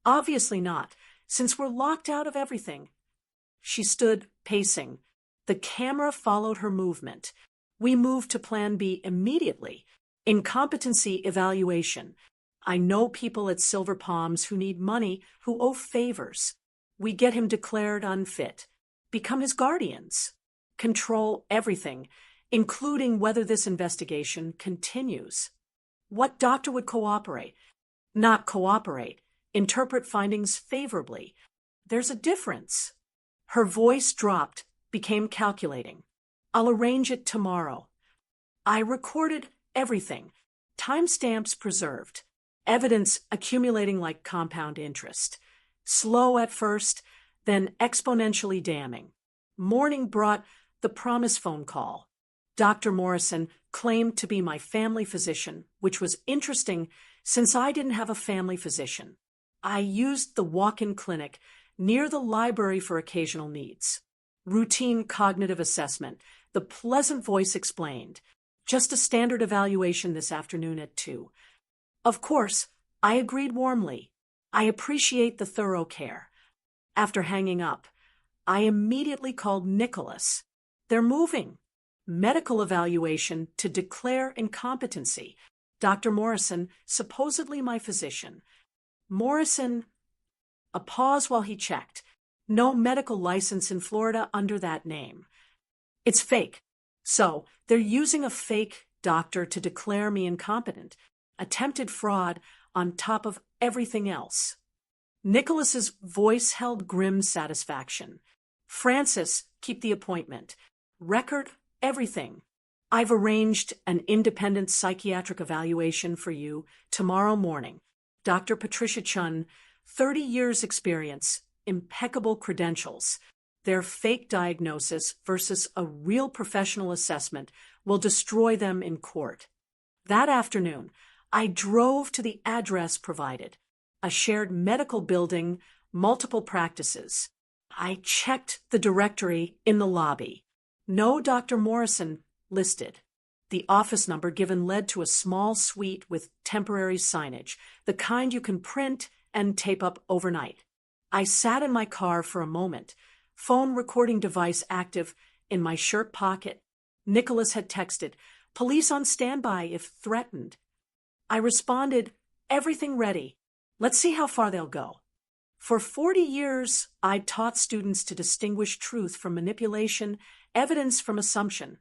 "Obviously not, since we're locked out of everything." She stood, pacing. The camera followed her movement. We moved to Plan B immediately. Incompetency evaluation. I know people at Silver Palms who need money, who owe favors. We get him declared unfit. Become his guardians. Control everything, including whether this investigation continues. What doctor would cooperate? Not cooperate. Interpret findings favorably. There's a difference. Her voice dropped, became calculating. "I'll arrange it tomorrow." I recorded everything. Timestamps preserved. Evidence accumulating like compound interest. Slow at first, then exponentially damning. Morning brought the promise phone call. Dr. Morrison claimed to be my family physician, which was interesting since I didn't have a family physician. I used the walk-in clinic near the library for occasional needs. Routine cognitive assessment. The pleasant voice explained. "Just a standard evaluation this afternoon at 2. Of course, I agreed warmly. I appreciate the thorough care. After hanging up, I immediately called Nicholas. They're moving. Medical evaluation to declare incompetency. Dr. Morrison, supposedly my physician. Morrison... A pause while he checked. No medical license in Florida under that name. It's fake. So, they're using a fake doctor to declare me incompetent. Attempted fraud on top of everything else. Nicholas's voice held grim satisfaction. Francis, keep the appointment. Record everything. I've arranged an independent psychiatric evaluation for you tomorrow morning. Dr. Patricia Chun, 30 years experience, impeccable credentials. Their fake diagnosis versus a real professional assessment will destroy them in court. That afternoon, I drove to the address provided, a shared medical building, multiple practices. I checked the directory in the lobby. No Dr. Morrison listed. The office number given led to a small suite with temporary signage, the kind you can print and tape up overnight. I sat in my car for a moment, phone recording device active in my shirt pocket. Nicholas had texted, "Police on standby if threatened." I responded, "Everything ready. Let's see how far they'll go." For 40 years, I'd taught students to distinguish truth from manipulation, evidence from assumption,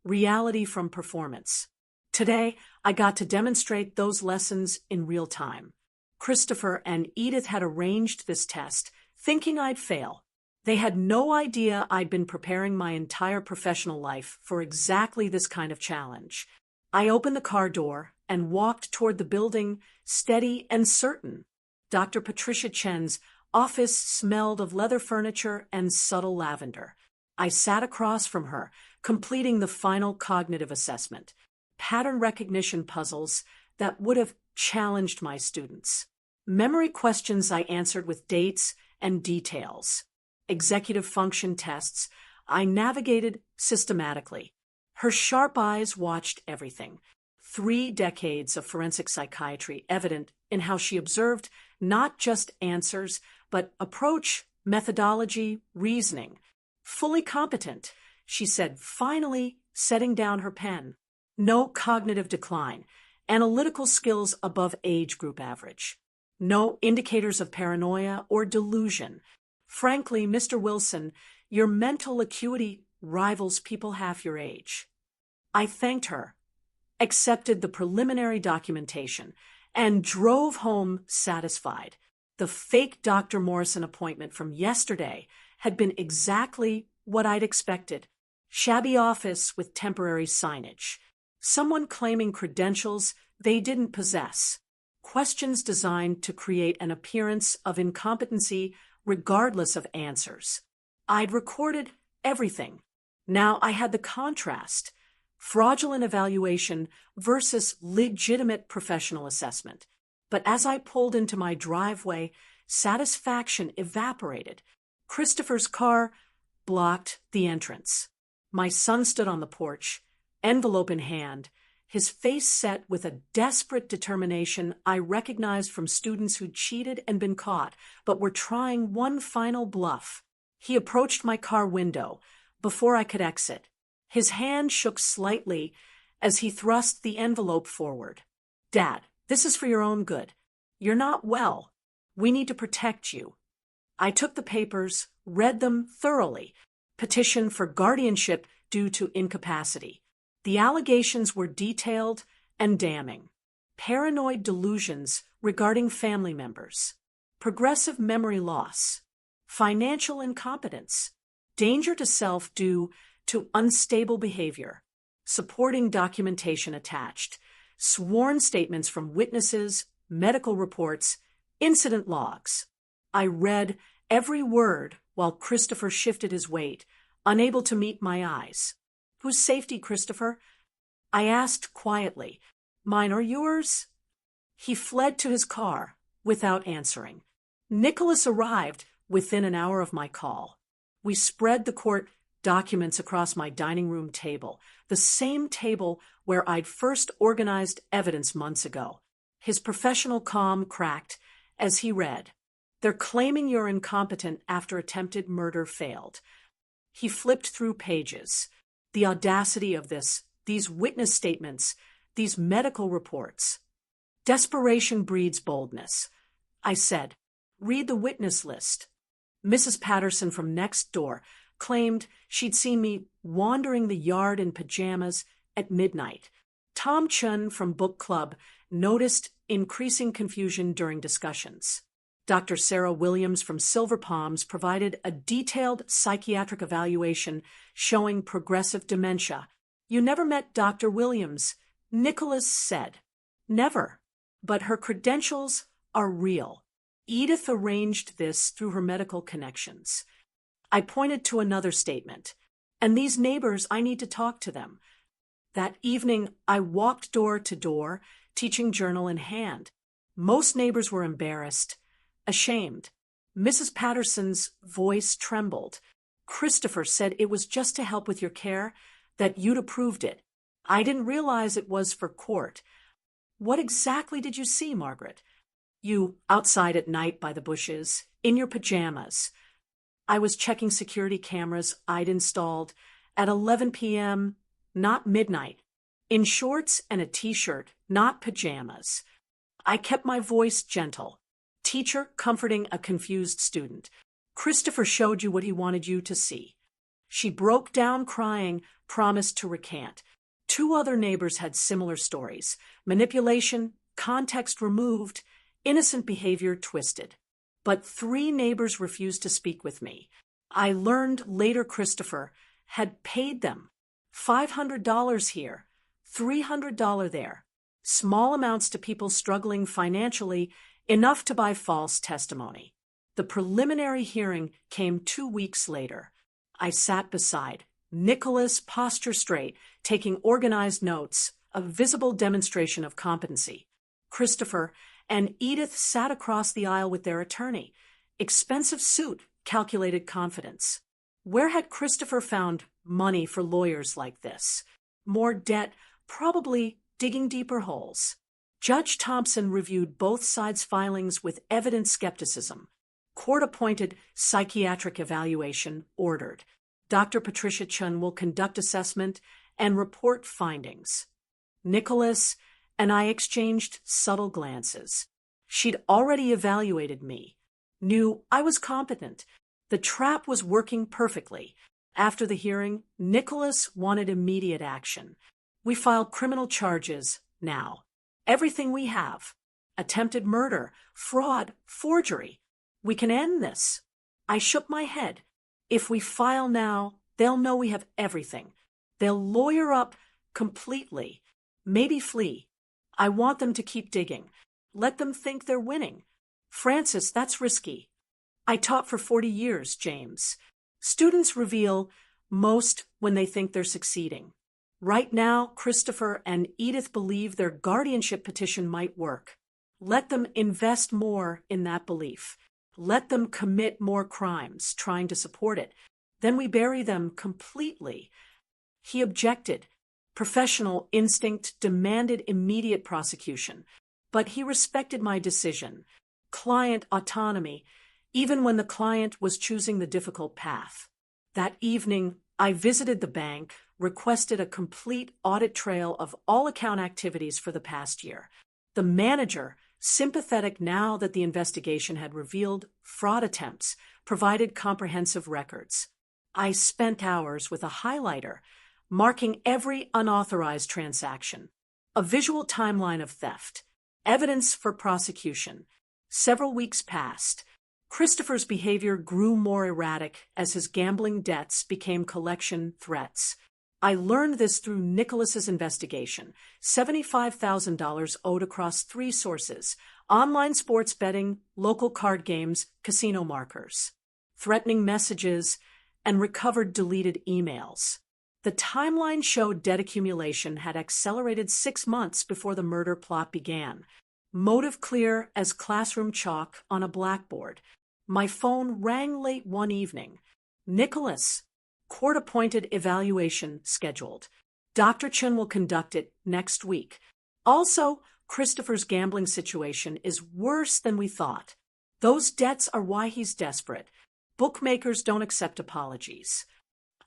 reality from performance. Today, I got to demonstrate those lessons in real time. Christopher and Edith had arranged this test, thinking I'd fail. They had no idea I'd been preparing my entire professional life for exactly this kind of challenge. I opened the car door and walked toward the building, steady and certain. Dr. Patricia Chen's office smelled of leather furniture and subtle lavender. I sat across from her, completing the final cognitive assessment, pattern recognition puzzles that would have challenged my students. Memory questions I answered with dates and details. Executive function tests I navigated systematically. Her sharp eyes watched everything. 3 decades of forensic psychiatry evident in how she observed not just answers, but approach, methodology, reasoning. Fully competent, she said, finally setting down her pen. No cognitive decline, analytical skills above age group average. No indicators of paranoia or delusion. Frankly, Mr. Wilson, your mental acuity rivals people half your age. I thanked her, accepted the preliminary documentation, and drove home satisfied. The fake Dr. Morrison appointment from yesterday had been exactly what I'd expected. Shabby office with temporary signage. Someone claiming credentials they didn't possess. Questions designed to create an appearance of incompetency regardless of answers. I'd recorded everything. Now I had the contrast. Fraudulent evaluation versus legitimate professional assessment. But as I pulled into my driveway, satisfaction evaporated. Christopher's car blocked the entrance. My son stood on the porch, envelope in hand, his face set with a desperate determination I recognized from students who'd cheated and been caught, but were trying one final bluff. He approached my car window before I could exit. His hand shook slightly as he thrust the envelope forward. "Dad, this is for your own good. You're not well. We need to protect you." I took the papers, read them thoroughly. Petition for guardianship due to incapacity. The allegations were detailed and damning. Paranoid delusions regarding family members. Progressive memory loss. Financial incompetence. Danger to self due to unstable behavior, supporting documentation attached, sworn statements from witnesses, medical reports, incident logs. I read every word while Christopher shifted his weight, unable to meet my eyes. "Whose safety, Christopher?" I asked quietly. "Mine or yours?" He fled to his car without answering. Nicholas arrived within an hour of my call. We spread the court documents across my dining room table, the same table where I'd first organized evidence months ago. His professional calm cracked as he read, "They're claiming you're incompetent after attempted murder failed." He flipped through pages. The audacity of this, these witness statements, these medical reports. Desperation breeds boldness. I said, "Read the witness list." Mrs. Patterson from next door, claimed she'd seen me wandering the yard in pajamas at midnight. Tom Chun from book club noticed increasing confusion during discussions. Dr. Sarah Williams from Silver Palms provided a detailed psychiatric evaluation showing progressive dementia. "You never met Dr. Williams," Nicholas said. "Never. But her credentials are real. Edith arranged this through her medical connections." I pointed to another statement. "And these neighbors, I need to talk to them." That evening, I walked door to door, teaching journal in hand. Most neighbors were embarrassed, ashamed. Mrs. Patterson's voice trembled. "Christopher said it was just to help with your care, that you'd approved it. I didn't realize it was for court." "What exactly did you see, Margaret?" "You outside at night by the bushes, in your pajamas." I was checking security cameras I'd installed at 11 p.m., not midnight, in shorts and a t-shirt, not pajamas. I kept my voice gentle. Teacher comforting a confused student. "Christopher showed you what he wanted you to see." She broke down crying, promised to recant. 2 other neighbors had similar stories. Manipulation, context removed, innocent behavior twisted. But 3 neighbors refused to speak with me. I learned later Christopher had paid them $500 here, $300 there. Small amounts to people struggling financially, enough to buy false testimony. The preliminary hearing came 2 weeks later. I sat beside Nicholas, posture straight, taking organized notes, a visible demonstration of competency. Christopher and Edith sat across the aisle with their attorney. Expensive suit, calculated confidence. Where had Christopher found money for lawyers like this? More debt, probably digging deeper holes. Judge Thompson reviewed both sides' filings with evident skepticism. Court-appointed psychiatric evaluation ordered. Dr. Patricia Chun will conduct assessment and report findings. Nicholas and I exchanged subtle glances. She'd already evaluated me, knew I was competent. The trap was working perfectly. After the hearing, Nicholas wanted immediate action. We filed criminal charges now. Everything we have. Attempted murder, fraud, forgery. We can end this. I shook my head. If we file now, they'll know we have everything. They'll lawyer up completely. Maybe flee. I want them to keep digging. Let them think they're winning. Francis, that's risky. I taught for 40 years, James. Students reveal most when they think they're succeeding. Right now, Christopher and Edith believe their guardianship petition might work. Let them invest more in that belief. Let them commit more crimes, trying to support it. Then we bury them completely. He objected. Professional instinct demanded immediate prosecution, but he respected my decision. Client autonomy, even when the client was choosing the difficult path. That evening, I visited the bank, requested a complete audit trail of all account activities for the past year. The manager, sympathetic now that the investigation had revealed fraud attempts, provided comprehensive records. I spent hours with a highlighter, marking every unauthorized transaction, a visual timeline of theft, evidence for prosecution. Several weeks passed. Christopher's behavior grew more erratic as his gambling debts became collection threats. I learned this through Nicholas's investigation. $75,000 owed across 3 sources: online sports betting, local card games, casino markers, threatening messages, and recovered deleted emails. The timeline showed debt accumulation had accelerated 6 months before the murder plot began. Motive clear as classroom chalk on a blackboard. My phone rang late one evening. "Nicholas, court-appointed evaluation scheduled. Dr. Chun will conduct it next week. Also, Christopher's gambling situation is worse than we thought. Those debts are why he's desperate. Bookmakers don't accept apologies."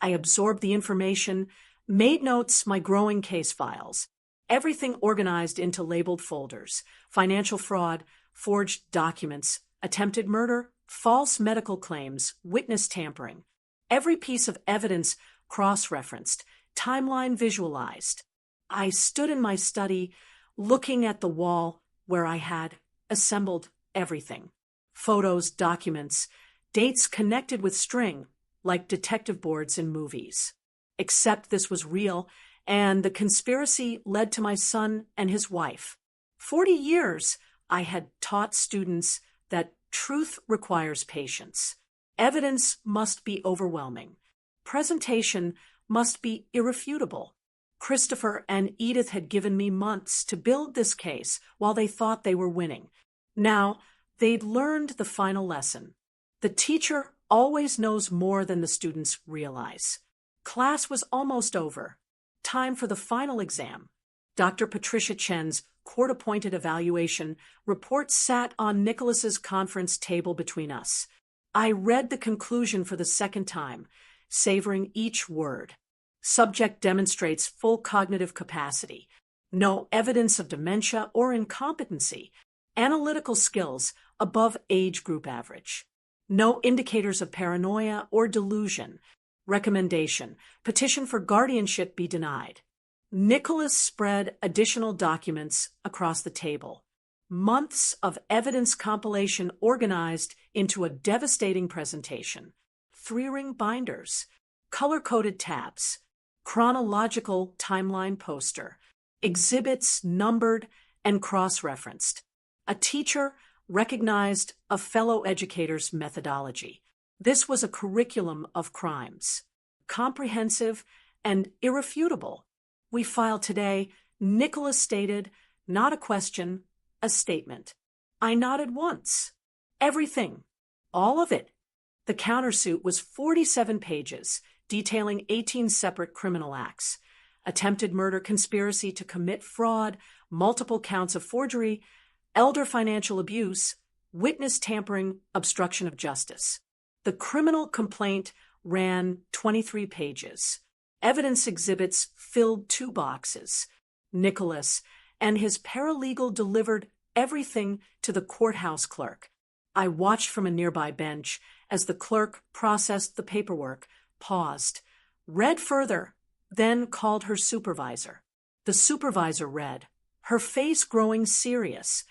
I absorbed the information, made notes, my growing case files. Everything organized into labeled folders: financial fraud, forged documents, attempted murder, false medical claims, witness tampering. Every piece of evidence cross-referenced, timeline visualized. I stood in my study, looking at the wall where I had assembled everything. Photos, documents, dates connected with string, like detective boards in movies. Except this was real, and the conspiracy led to my son and his wife. 40 years I had taught students that truth requires patience. Evidence must be overwhelming. Presentation must be irrefutable. Christopher and Edith had given me months to build this case while they thought they were winning. Now, they'd learned the final lesson. The teacher always knows more than the students realize. Class was almost over. Time for the final exam. Dr. Patricia Chen's court-appointed evaluation report sat on Nicholas's conference table between us. I read the conclusion for the second time, savoring each word. Subject demonstrates full cognitive capacity. No evidence of dementia or incompetency. Analytical skills above age group average. No indicators of paranoia or delusion. Recommendation: petition for guardianship be denied. Nicholas spread additional documents across the table. Months of evidence compilation organized into a devastating presentation. 3-ring binders, color-coded tabs, chronological timeline poster, exhibits numbered and cross-referenced. A teacher recognized a fellow educator's methodology. This was a curriculum of crimes, comprehensive and irrefutable. We filed today, Nicholas stated, not a question, a statement. I nodded once. Everything. All of it. The countersuit was 47 pages, detailing 18 separate criminal acts. Attempted murder, conspiracy to commit fraud, multiple counts of forgery, elder financial abuse, witness tampering, obstruction of justice. The criminal complaint ran 23 pages. Evidence exhibits filled 2 boxes. Nicholas and his paralegal delivered everything to the courthouse clerk. I watched from a nearby bench as the clerk processed the paperwork, paused, read further, then called her supervisor. The supervisor read, her face growing serious,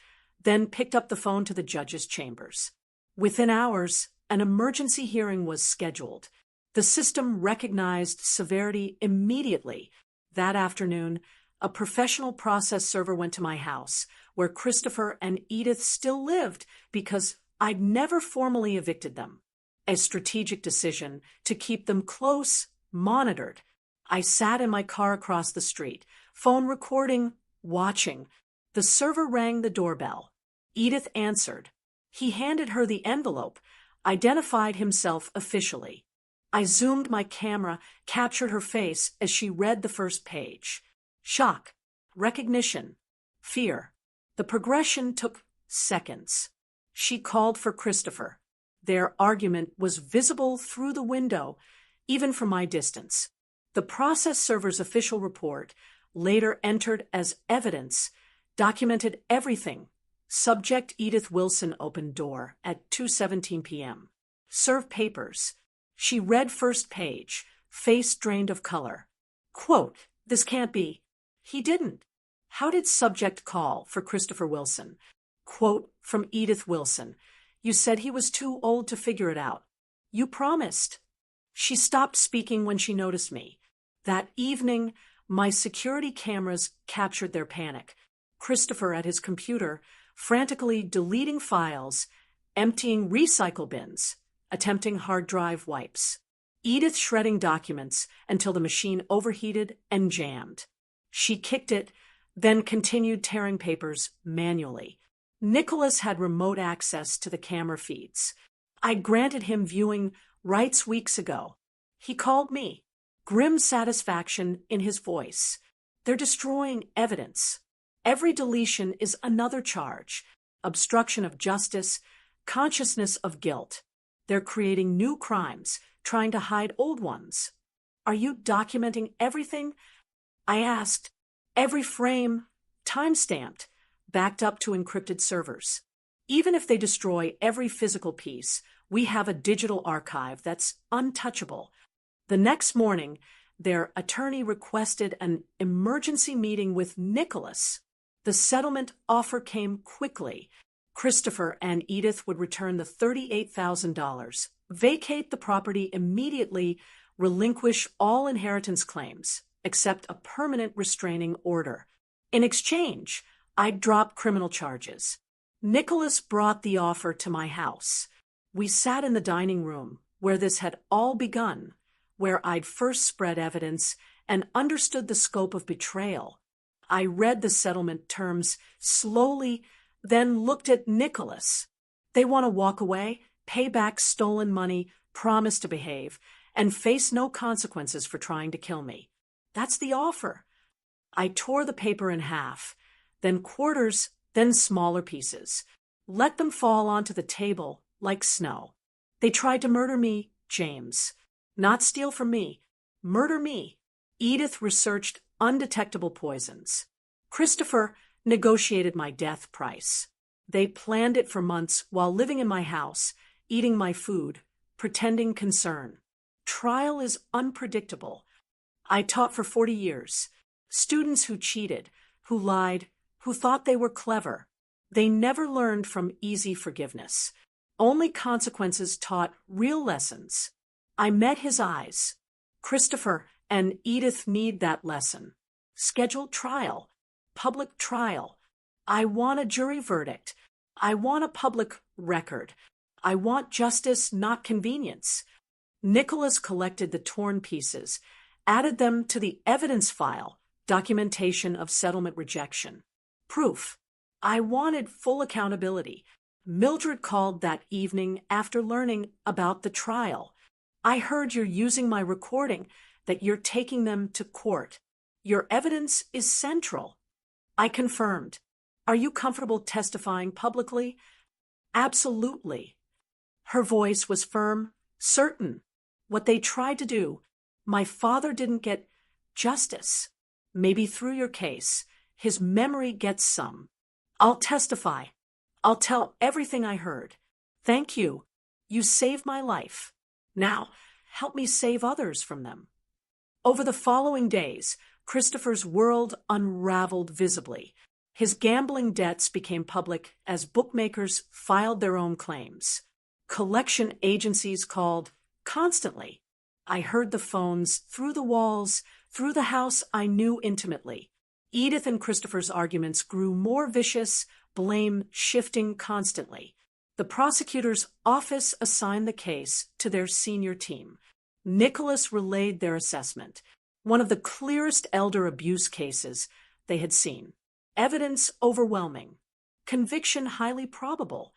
then picked up the phone to the judge's chambers. Within hours, an emergency hearing was scheduled. The system recognized severity immediately. That afternoon, a professional process server went to my house, where Christopher and Edith still lived because I'd never formally evicted them. A strategic decision to keep them close, monitored. I sat in my car across the street, phone recording, watching. The server rang the doorbell. Edith answered. He handed her the envelope, identified himself officially. I zoomed my camera, captured her face as she read the first page. Shock, recognition, fear. The progression took seconds. She called for Christopher. Their argument was visible through the window, even from my distance. The process server's official report, later entered as evidence, documented everything. Subject Edith Wilson opened door at 2:17 p.m. Serve papers. She read first page, face drained of color. Quote, this can't be. He didn't. How did subject call for Christopher Wilson? Quote from Edith Wilson. You said he was too old to figure it out. You promised. She stopped speaking when she noticed me. That evening, my security cameras captured their panic. Christopher at his computer, frantically deleting files, emptying recycle bins, attempting hard drive wipes. Edith shredding documents until the machine overheated and jammed. She kicked it, then continued tearing papers manually. Nicholas had remote access to the camera feeds. I'd granted him viewing rights weeks ago. He called me, grim satisfaction in his voice. They're destroying evidence. Every deletion is another charge. Obstruction of justice, consciousness of guilt. They're creating new crimes, trying to hide old ones. Are you documenting everything? I asked. Every frame, time-stamped, backed up to encrypted servers. Even if they destroy every physical piece, We have a digital archive that's untouchable. The next morning, their attorney requested an emergency meeting with Nicholas. The settlement offer came quickly. Christopher and Edith would return the $38,000, vacate the property immediately, relinquish all inheritance claims, accept a permanent restraining order. In exchange, I'd drop criminal charges. Nicholas brought the offer to my house. We sat in the dining room, where this had all begun, where I'd first spread evidence and understood the scope of betrayal. I read the settlement terms slowly, then looked at Nicholas. They want to walk away, pay back stolen money, promise to behave, and face no consequences for trying to kill me. That's the offer. I tore the paper in half, then quarters, then smaller pieces. Let them fall onto the table like snow. They tried to murder me, James. Not steal from me. Murder me. Edith researched undetectable poisons. Christopher negotiated my death price. They planned it for months while living in my house, eating my food, pretending concern. Trial is unpredictable. I taught for 40 years. Students who cheated, who lied, who thought they were clever. They never learned from easy forgiveness. Only consequences taught real lessons. I met his eyes. Christopher and Edith need that lesson. Scheduled trial. Public trial. I want a jury verdict. I want a public record. I want justice, not convenience. Nicholas collected the torn pieces, added them to the evidence file, documentation of settlement rejection. Proof. I wanted full accountability. Mildred called that evening after learning about the trial. I heard you're using my recording, that you're taking them to court. Your evidence is central. I confirmed. Are you comfortable testifying publicly? Absolutely. Her voice was firm, certain. What they tried to do, my father didn't get justice. Maybe through your case, his memory gets some. I'll testify. I'll tell everything I heard. Thank you. You saved my life. Now, help me save others from them. Over the following days, Christopher's world unraveled visibly. His gambling debts became public as bookmakers filed their own claims. Collection agencies called constantly. I heard the phones through the walls, through the house I knew intimately. Edith and Christopher's arguments grew more vicious, blame shifting constantly. The prosecutor's office assigned the case to their senior team. Nicholas relayed their assessment, one of the clearest elder abuse cases they had seen. Evidence overwhelming. Conviction highly probable.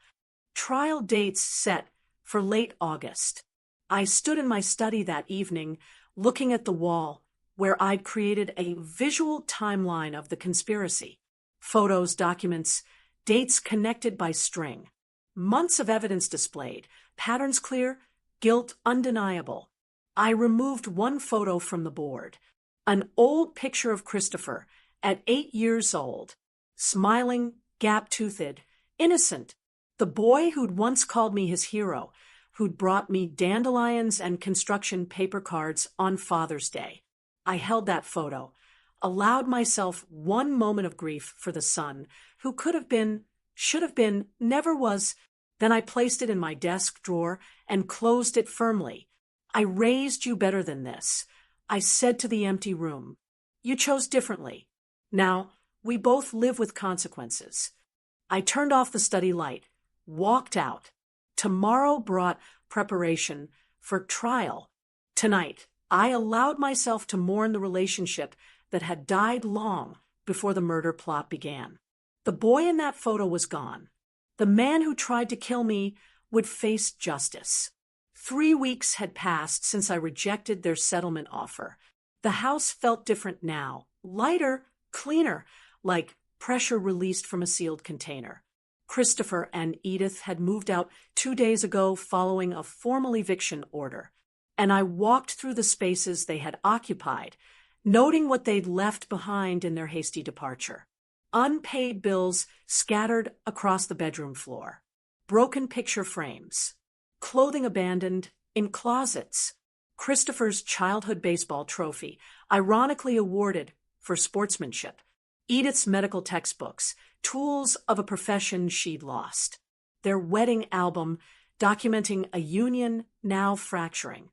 Trial dates set for late August. I stood in my study that evening, looking at the wall, where I'd created a visual timeline of the conspiracy. Photos, documents, dates connected by string. Months of evidence displayed, patterns clear, guilt undeniable. I removed one photo from the board, an old picture of Christopher at 8 years old, smiling, gap-toothed, innocent, the boy who'd once called me his hero, who'd brought me dandelions and construction paper cards on Father's Day. I held that photo, allowed myself one moment of grief for the son who could have been, should have been, never was. Then I placed it in my desk drawer and closed it firmly. I raised you better than this. I said to the empty room. You chose differently. Now, we both live with consequences. I turned off the study light, walked out. Tomorrow brought preparation for trial. Tonight, I allowed myself to mourn the relationship that had died long before the murder plot began. The boy in that photo was gone. The man who tried to kill me would face justice. 3 weeks had passed since I rejected their settlement offer. The house felt different now, lighter, cleaner, like pressure released from a sealed container. Christopher and Edith had moved out 2 days ago following a formal eviction order, and I walked through the spaces they had occupied, noting what they'd left behind in their hasty departure. Unpaid bills scattered across the bedroom floor, broken picture frames, clothing abandoned in closets. Christopher's childhood baseball trophy, ironically awarded for sportsmanship. Edith's medical textbooks, tools of a profession she'd lost. Their wedding album, documenting a union now fracturing.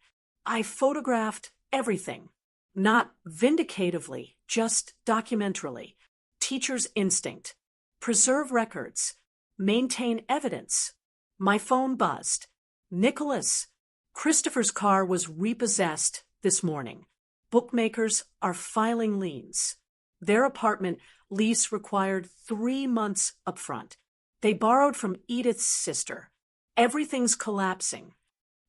I photographed everything. Not vindicatively, just documentarily. Teacher's instinct. Preserve records. Maintain evidence. My phone buzzed. Nicholas. Christopher's car was repossessed this morning. Bookmakers are filing liens. Their apartment lease required 3 months upfront. They borrowed from Edith's sister. Everything's collapsing.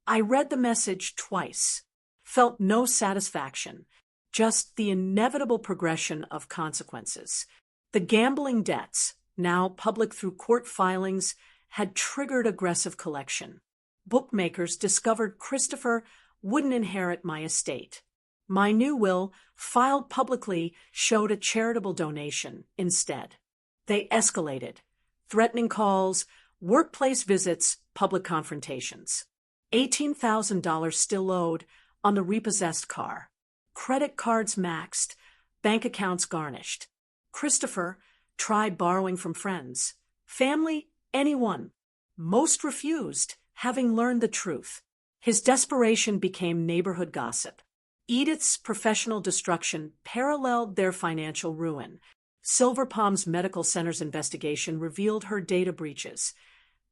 I read the message twice. Felt no satisfaction. Just the inevitable progression of consequences. The gambling debts, now public through court filings, had triggered aggressive collection. Bookmakers discovered Christopher wouldn't inherit my estate. My new will, filed publicly, showed a charitable donation instead. They escalated. Threatening calls, workplace visits, public confrontations. $18,000 still owed on the repossessed car. Credit cards maxed, bank accounts garnished. Christopher tried borrowing from friends. Family, anyone. Most refused, having learned the truth. His desperation became neighborhood gossip. Edith's professional destruction paralleled their financial ruin. Silver Palms Medical Center's investigation revealed her data breaches.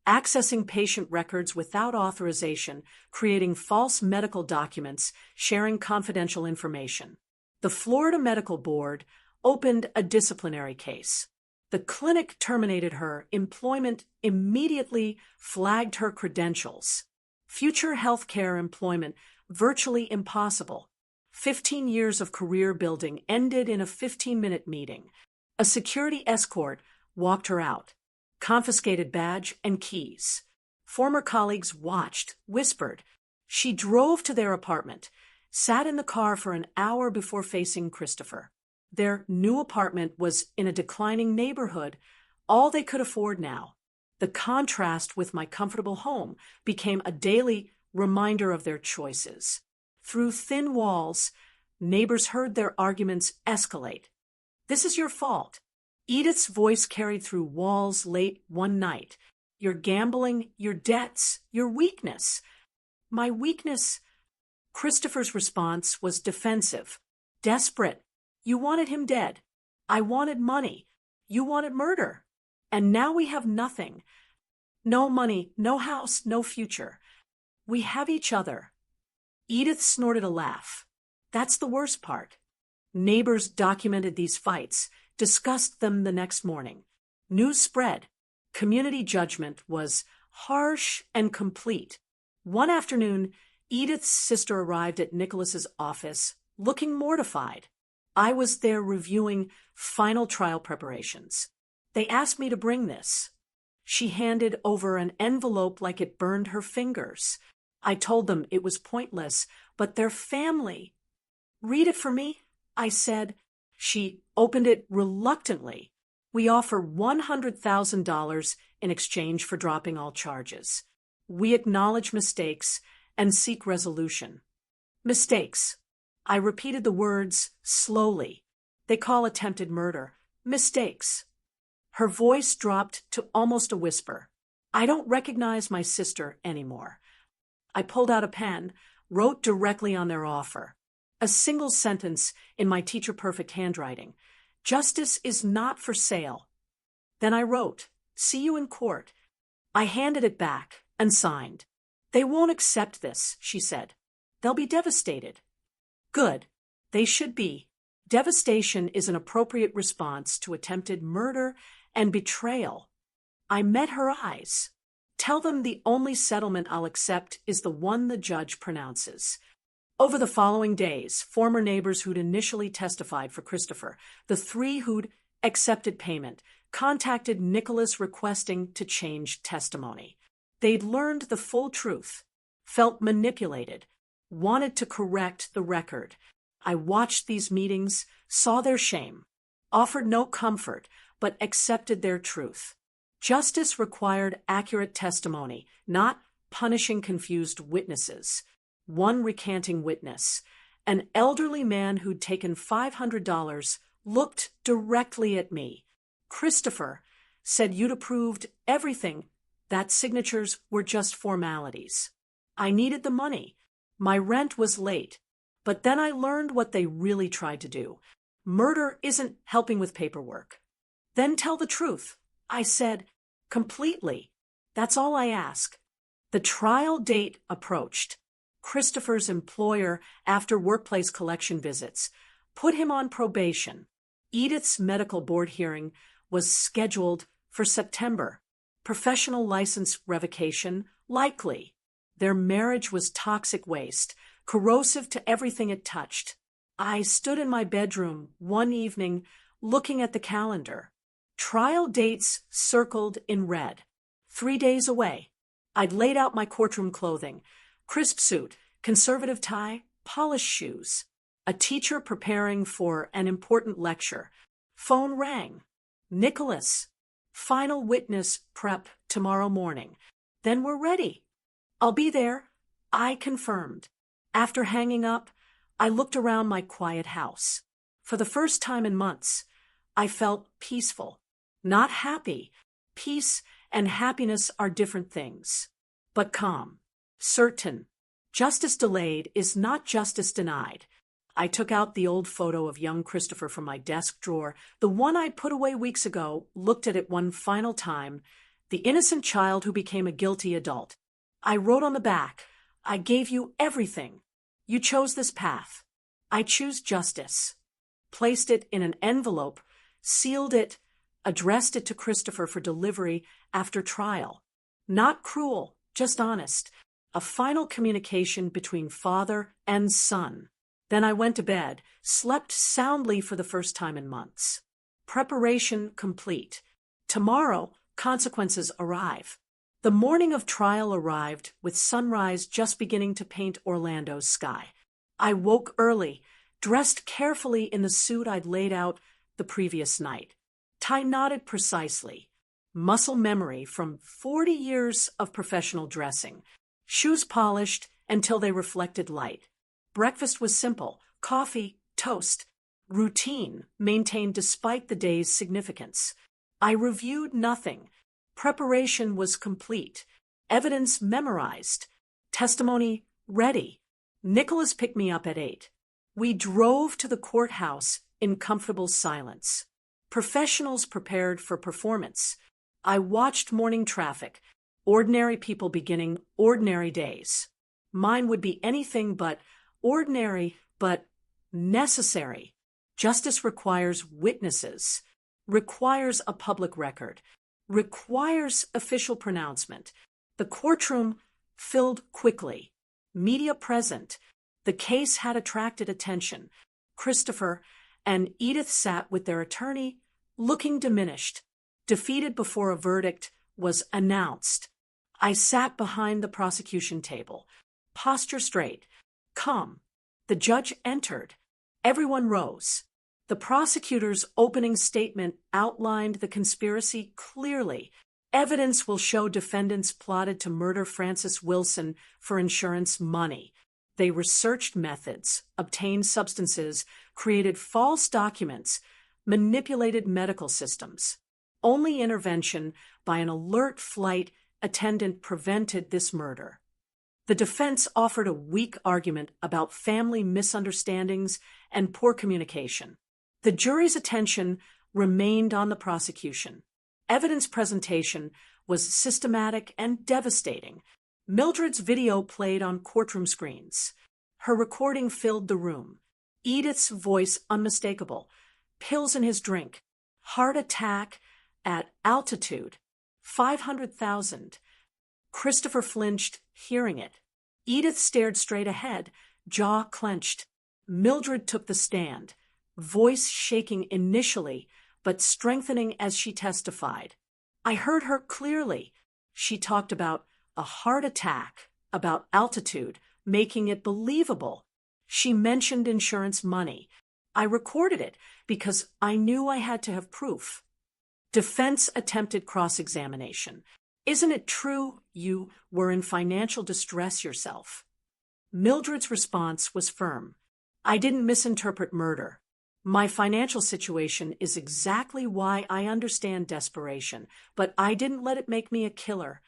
Accessing patient records without authorization, creating false medical documents, sharing confidential information. The Florida Medical Board opened a disciplinary case. The clinic terminated her employment, immediately flagged her credentials. Future healthcare employment virtually impossible. 15 years of career building ended in a 15-minute meeting. A security escort walked her out. Confiscated badge and keys. Former colleagues watched, whispered. She drove to their apartment, sat in the car for an hour before facing Christopher. Their new apartment was in a declining neighborhood, all they could afford now. The contrast with my comfortable home became a daily reminder of their choices. Through thin walls, neighbors heard their arguments escalate. This is your fault. Edith's voice carried through walls late one night. Your gambling, your debts, your weakness. My weakness. Christopher's response was defensive, desperate. You wanted him dead. I wanted money. You wanted murder. And now we have nothing. No money, no house, no future. We have each other. Edith snorted a laugh. That's the worst part. Neighbors documented these fights, discussed them the next morning. News spread. Community judgment was harsh and complete. One afternoon, Edith's sister arrived at Nicholas's office, looking mortified. I was there reviewing final trial preparations. They asked me to bring this. She handed over an envelope like it burned her fingers. I told them it was pointless, but their family. Read it for me, I said. She opened it reluctantly. We offer $100,000 in exchange for dropping all charges. We acknowledge mistakes and seek resolution. Mistakes. I repeated the words slowly. They call attempted murder mistakes. Her voice dropped to almost a whisper. I don't recognize my sister anymore. I pulled out a pen, wrote directly on their offer. A single sentence in my teacher-perfect handwriting. Justice is not for sale. Then I wrote, see you in court. I handed it back and signed. They won't accept this, she said. They'll be devastated. Good. They should be. Devastation is an appropriate response to attempted murder and betrayal. I met her eyes. Tell them the only settlement I'll accept is the one the judge pronounces. Over the following days, former neighbors who'd initially testified for Christopher, the 3 who'd accepted payment, contacted Nicholas requesting to change testimony. They'd learned the full truth, felt manipulated, wanted to correct the record. I watched these meetings, saw their shame, offered no comfort, but accepted their truth. Justice required accurate testimony, not punishing confused witnesses. One recanting witness, an elderly man who'd taken $500, looked directly at me. "Christopher said you'd approved everything, that signatures were just formalities. I needed the money. My rent was late. But then I learned what they really tried to do. Murder isn't helping with paperwork." "Then tell the truth," I said, completely. "That's all I ask." The trial date approached. Christopher's employer, after workplace collection visits, put him on probation. Edith's medical board hearing was scheduled for September. Professional license revocation, likely. Their marriage was toxic waste, corrosive to everything it touched. I stood in my bedroom one evening, looking at the calendar. Trial dates circled in red. 3 days away. I'd laid out my courtroom clothing: crisp suit, conservative tie, polished shoes. A teacher preparing for an important lecture. Phone rang. "Nicholas, final witness prep tomorrow morning. Then we're ready." "I'll be there," I confirmed. After hanging up, I looked around my quiet house. For the first time in months, I felt peaceful. Not happy. Peace and happiness are different things. But calm. Certain. Justice delayed is not justice denied. I took out the old photo of young Christopher from my desk drawer, the one I'd put away weeks ago, looked at it one final time. The innocent child who became a guilty adult. I wrote on the back, "I gave you everything. You chose this path. I choose justice." Placed it in an envelope, sealed it, addressed it to Christopher for delivery after trial. Not cruel, just honest. A final communication between father and son. Then I went to bed, slept soundly for the first time in months. Preparation complete. Tomorrow, consequences arrive. The morning of trial arrived, with sunrise just beginning to paint Orlando's sky. I woke early, dressed carefully in the suit I'd laid out the previous night. Tie knotted precisely. Muscle memory from 40 years of professional dressing. Shoes polished until they reflected light. Breakfast was simple: coffee, toast. Routine maintained despite the day's significance. I reviewed nothing. Preparation was complete. Evidence memorized. Testimony ready. Nicholas picked me up at 8. We drove to the courthouse in comfortable silence. Professionals prepared for performance. I watched morning traffic. Ordinary people beginning ordinary days. Mine would be anything but ordinary, but necessary. Justice requires witnesses, requires a public record, requires official pronouncement. The courtroom filled quickly. Media present. The case had attracted attention. Christopher and Edith sat with their attorney, looking diminished, defeated before a verdict was announced. I sat behind the prosecution table, posture straight, calm. The judge entered. Everyone rose. The prosecutor's opening statement outlined the conspiracy clearly. Evidence will show defendants plotted to murder Francis Wilson for insurance money. They researched methods, obtained substances, created false documents, manipulated medical systems. Only intervention by an alert flight attendant prevented this murder. The defense offered a weak argument about family misunderstandings and poor communication. The jury's attention remained on the prosecution. Evidence presentation was systematic and devastating. Mildred's video played on courtroom screens. Her recording filled the room. Edith's voice unmistakable. Pills in his drink. Heart attack at altitude. 500,000. Christopher flinched, hearing it. Edith stared straight ahead, jaw clenched. Mildred took the stand, voice shaking initially, but strengthening as she testified. I heard her clearly. She talked about a heart attack, about altitude, making it believable. She mentioned insurance money. I recorded it because I knew I had to have proof. Defense attempted cross-examination. Isn't it true you were in financial distress yourself? Mildred's response was firm. I didn't misinterpret murder. My financial situation is exactly why I understand desperation, but I didn't let it make me a killer.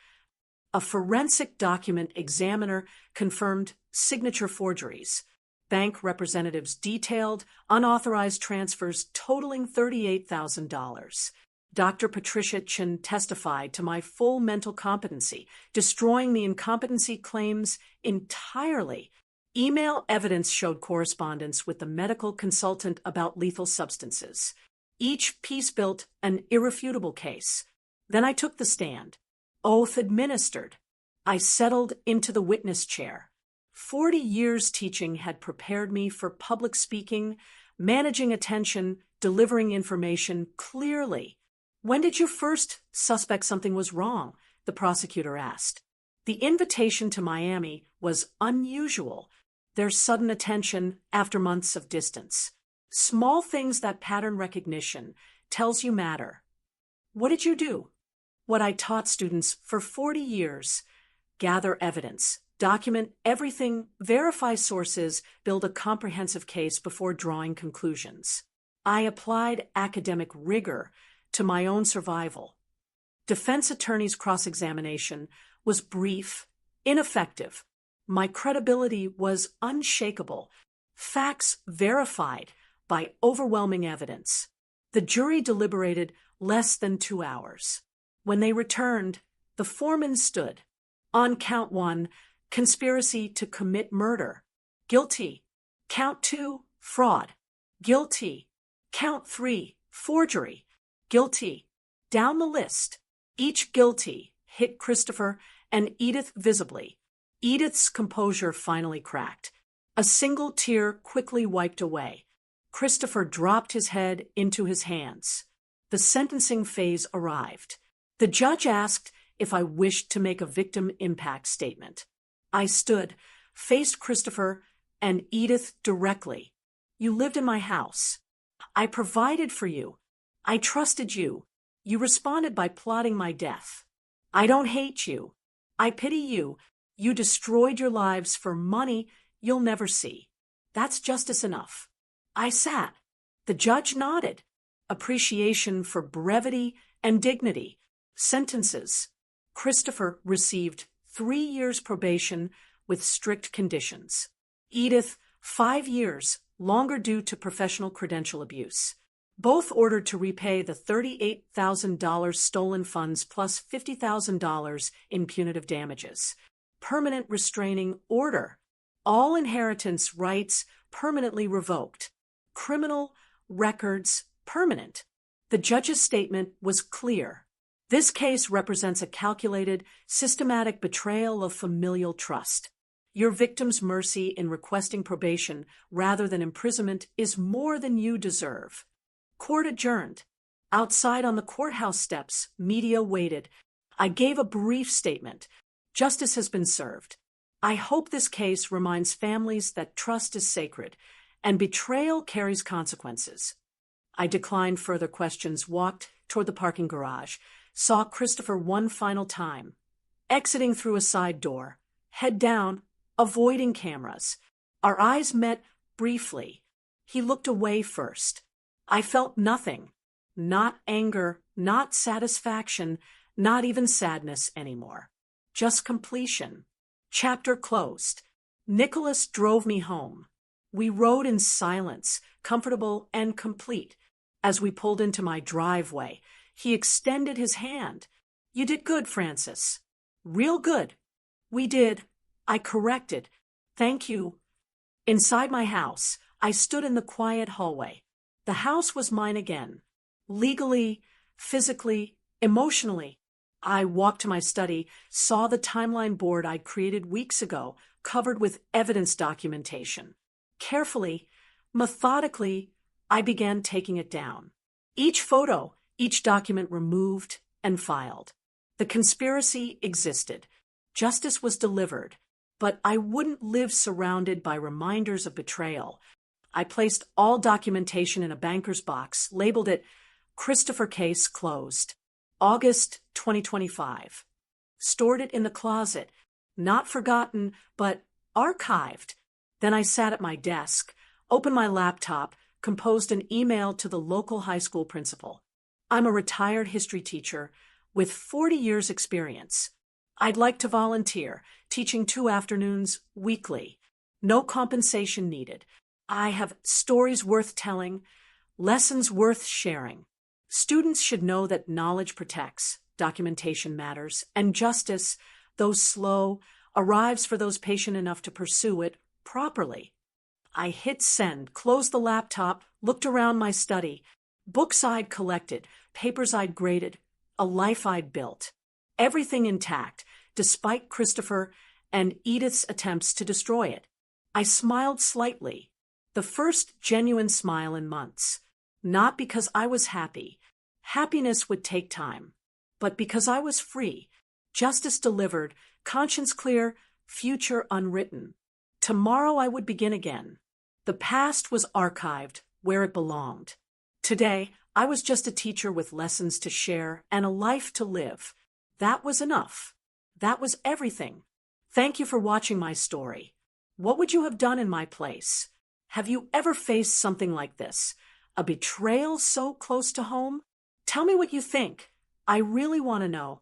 A forensic document examiner confirmed signature forgeries. Bank representatives detailed unauthorized transfers totaling $38,000. Dr. Patricia Chin testified to my full mental competency, destroying the incompetency claims entirely. Email evidence showed correspondence with the medical consultant about lethal substances. Each piece built an irrefutable case. Then I took the stand. Oath administered. I settled into the witness chair. 40 years teaching had prepared me for public speaking, managing attention, delivering information clearly. When did you first suspect something was wrong? The prosecutor asked. The invitation to Miami was unusual. Their sudden attention after months of distance. Small things that pattern recognition tells you matter. What did you do? What I taught students for 40 years. Gather evidence, document everything, verify sources, build a comprehensive case before drawing conclusions. I applied academic rigor to my own survival. Defense attorney's cross-examination was brief, ineffective. My credibility was unshakable. Facts verified by overwhelming evidence. The jury deliberated less than 2 hours. When they returned, the foreman stood. On count 1, conspiracy to commit murder. Guilty. Count 2, fraud. Guilty. Count 3, forgery. Guilty. Down the list. Each guilty hit Christopher and Edith visibly. Edith's composure finally cracked. A single tear quickly wiped away. Christopher dropped his head into his hands. The sentencing phase arrived. The judge asked if I wished to make a victim impact statement. I stood, faced Christopher and Edith directly. You lived in my house. I provided for you. I trusted you. You responded by plotting my death. I don't hate you. I pity you. You destroyed your lives for money you'll never see. That's justice enough. I sat. The judge nodded. Appreciation for brevity and dignity. Sentences. Christopher received 3 years probation with strict conditions. Edith, 5 years, longer due to professional credential abuse. Both ordered to repay the $38,000 stolen funds plus $50,000 in punitive damages. Permanent restraining order. All inheritance rights permanently revoked. Criminal records permanent. The judge's statement was clear. This case represents a calculated, systematic betrayal of familial trust. Your victim's mercy in requesting probation rather than imprisonment is more than you deserve. Court adjourned. Outside on the courthouse steps, media waited. I gave a brief statement. Justice has been served. I hope this case reminds families that trust is sacred and betrayal carries consequences. I declined further questions, walked toward the parking garage, saw Christopher one final time, exiting through a side door, head down, avoiding cameras. Our eyes met briefly. He looked away first. I felt nothing, not anger, not satisfaction, not even sadness anymore. Just completion. Chapter closed. Nicholas drove me home. We rode in silence, comfortable and complete. As we pulled into my driveway, he extended his hand. You did good, Francis. Real good. We did. I corrected. Thank you. Inside my house, I stood in the quiet hallway. The house was mine again. Legally, physically, emotionally. I walked to my study, saw the timeline board I'd created weeks ago, covered with evidence documentation. Carefully, methodically, I began taking it down. Each photo, each document removed and filed. The conspiracy existed. Justice was delivered. But I wouldn't live surrounded by reminders of betrayal. I placed all documentation in a banker's box, labeled it Christopher Case Closed. August 2025. stored it in the closet, not forgotten, but archived. Then I sat at my desk, opened my laptop, composed an email to the local high school principal. I'm a retired history teacher with 40 years experience. I'd like to volunteer, teaching 2 afternoons weekly. No compensation needed. I have stories worth telling, lessons worth sharing. Students should know that knowledge protects, documentation matters, and justice, though slow, arrives for those patient enough to pursue it properly. I hit send, closed the laptop, looked around my study. Books I'd collected, papers I'd graded, a life I'd built. Everything intact, despite Christopher and Edith's attempts to destroy it. I smiled slightly, the first genuine smile in months. Not because I was happy. Happiness would take time. But because I was free. Justice delivered, conscience clear, future unwritten. Tomorrow I would begin again. The past was archived where it belonged. Today, I was just a teacher with lessons to share and a life to live. That was enough. That was everything. Thank you for watching my story. What would you have done in my place? Have you ever faced something like this? A betrayal so close to home? Tell me what you think. I really want to know.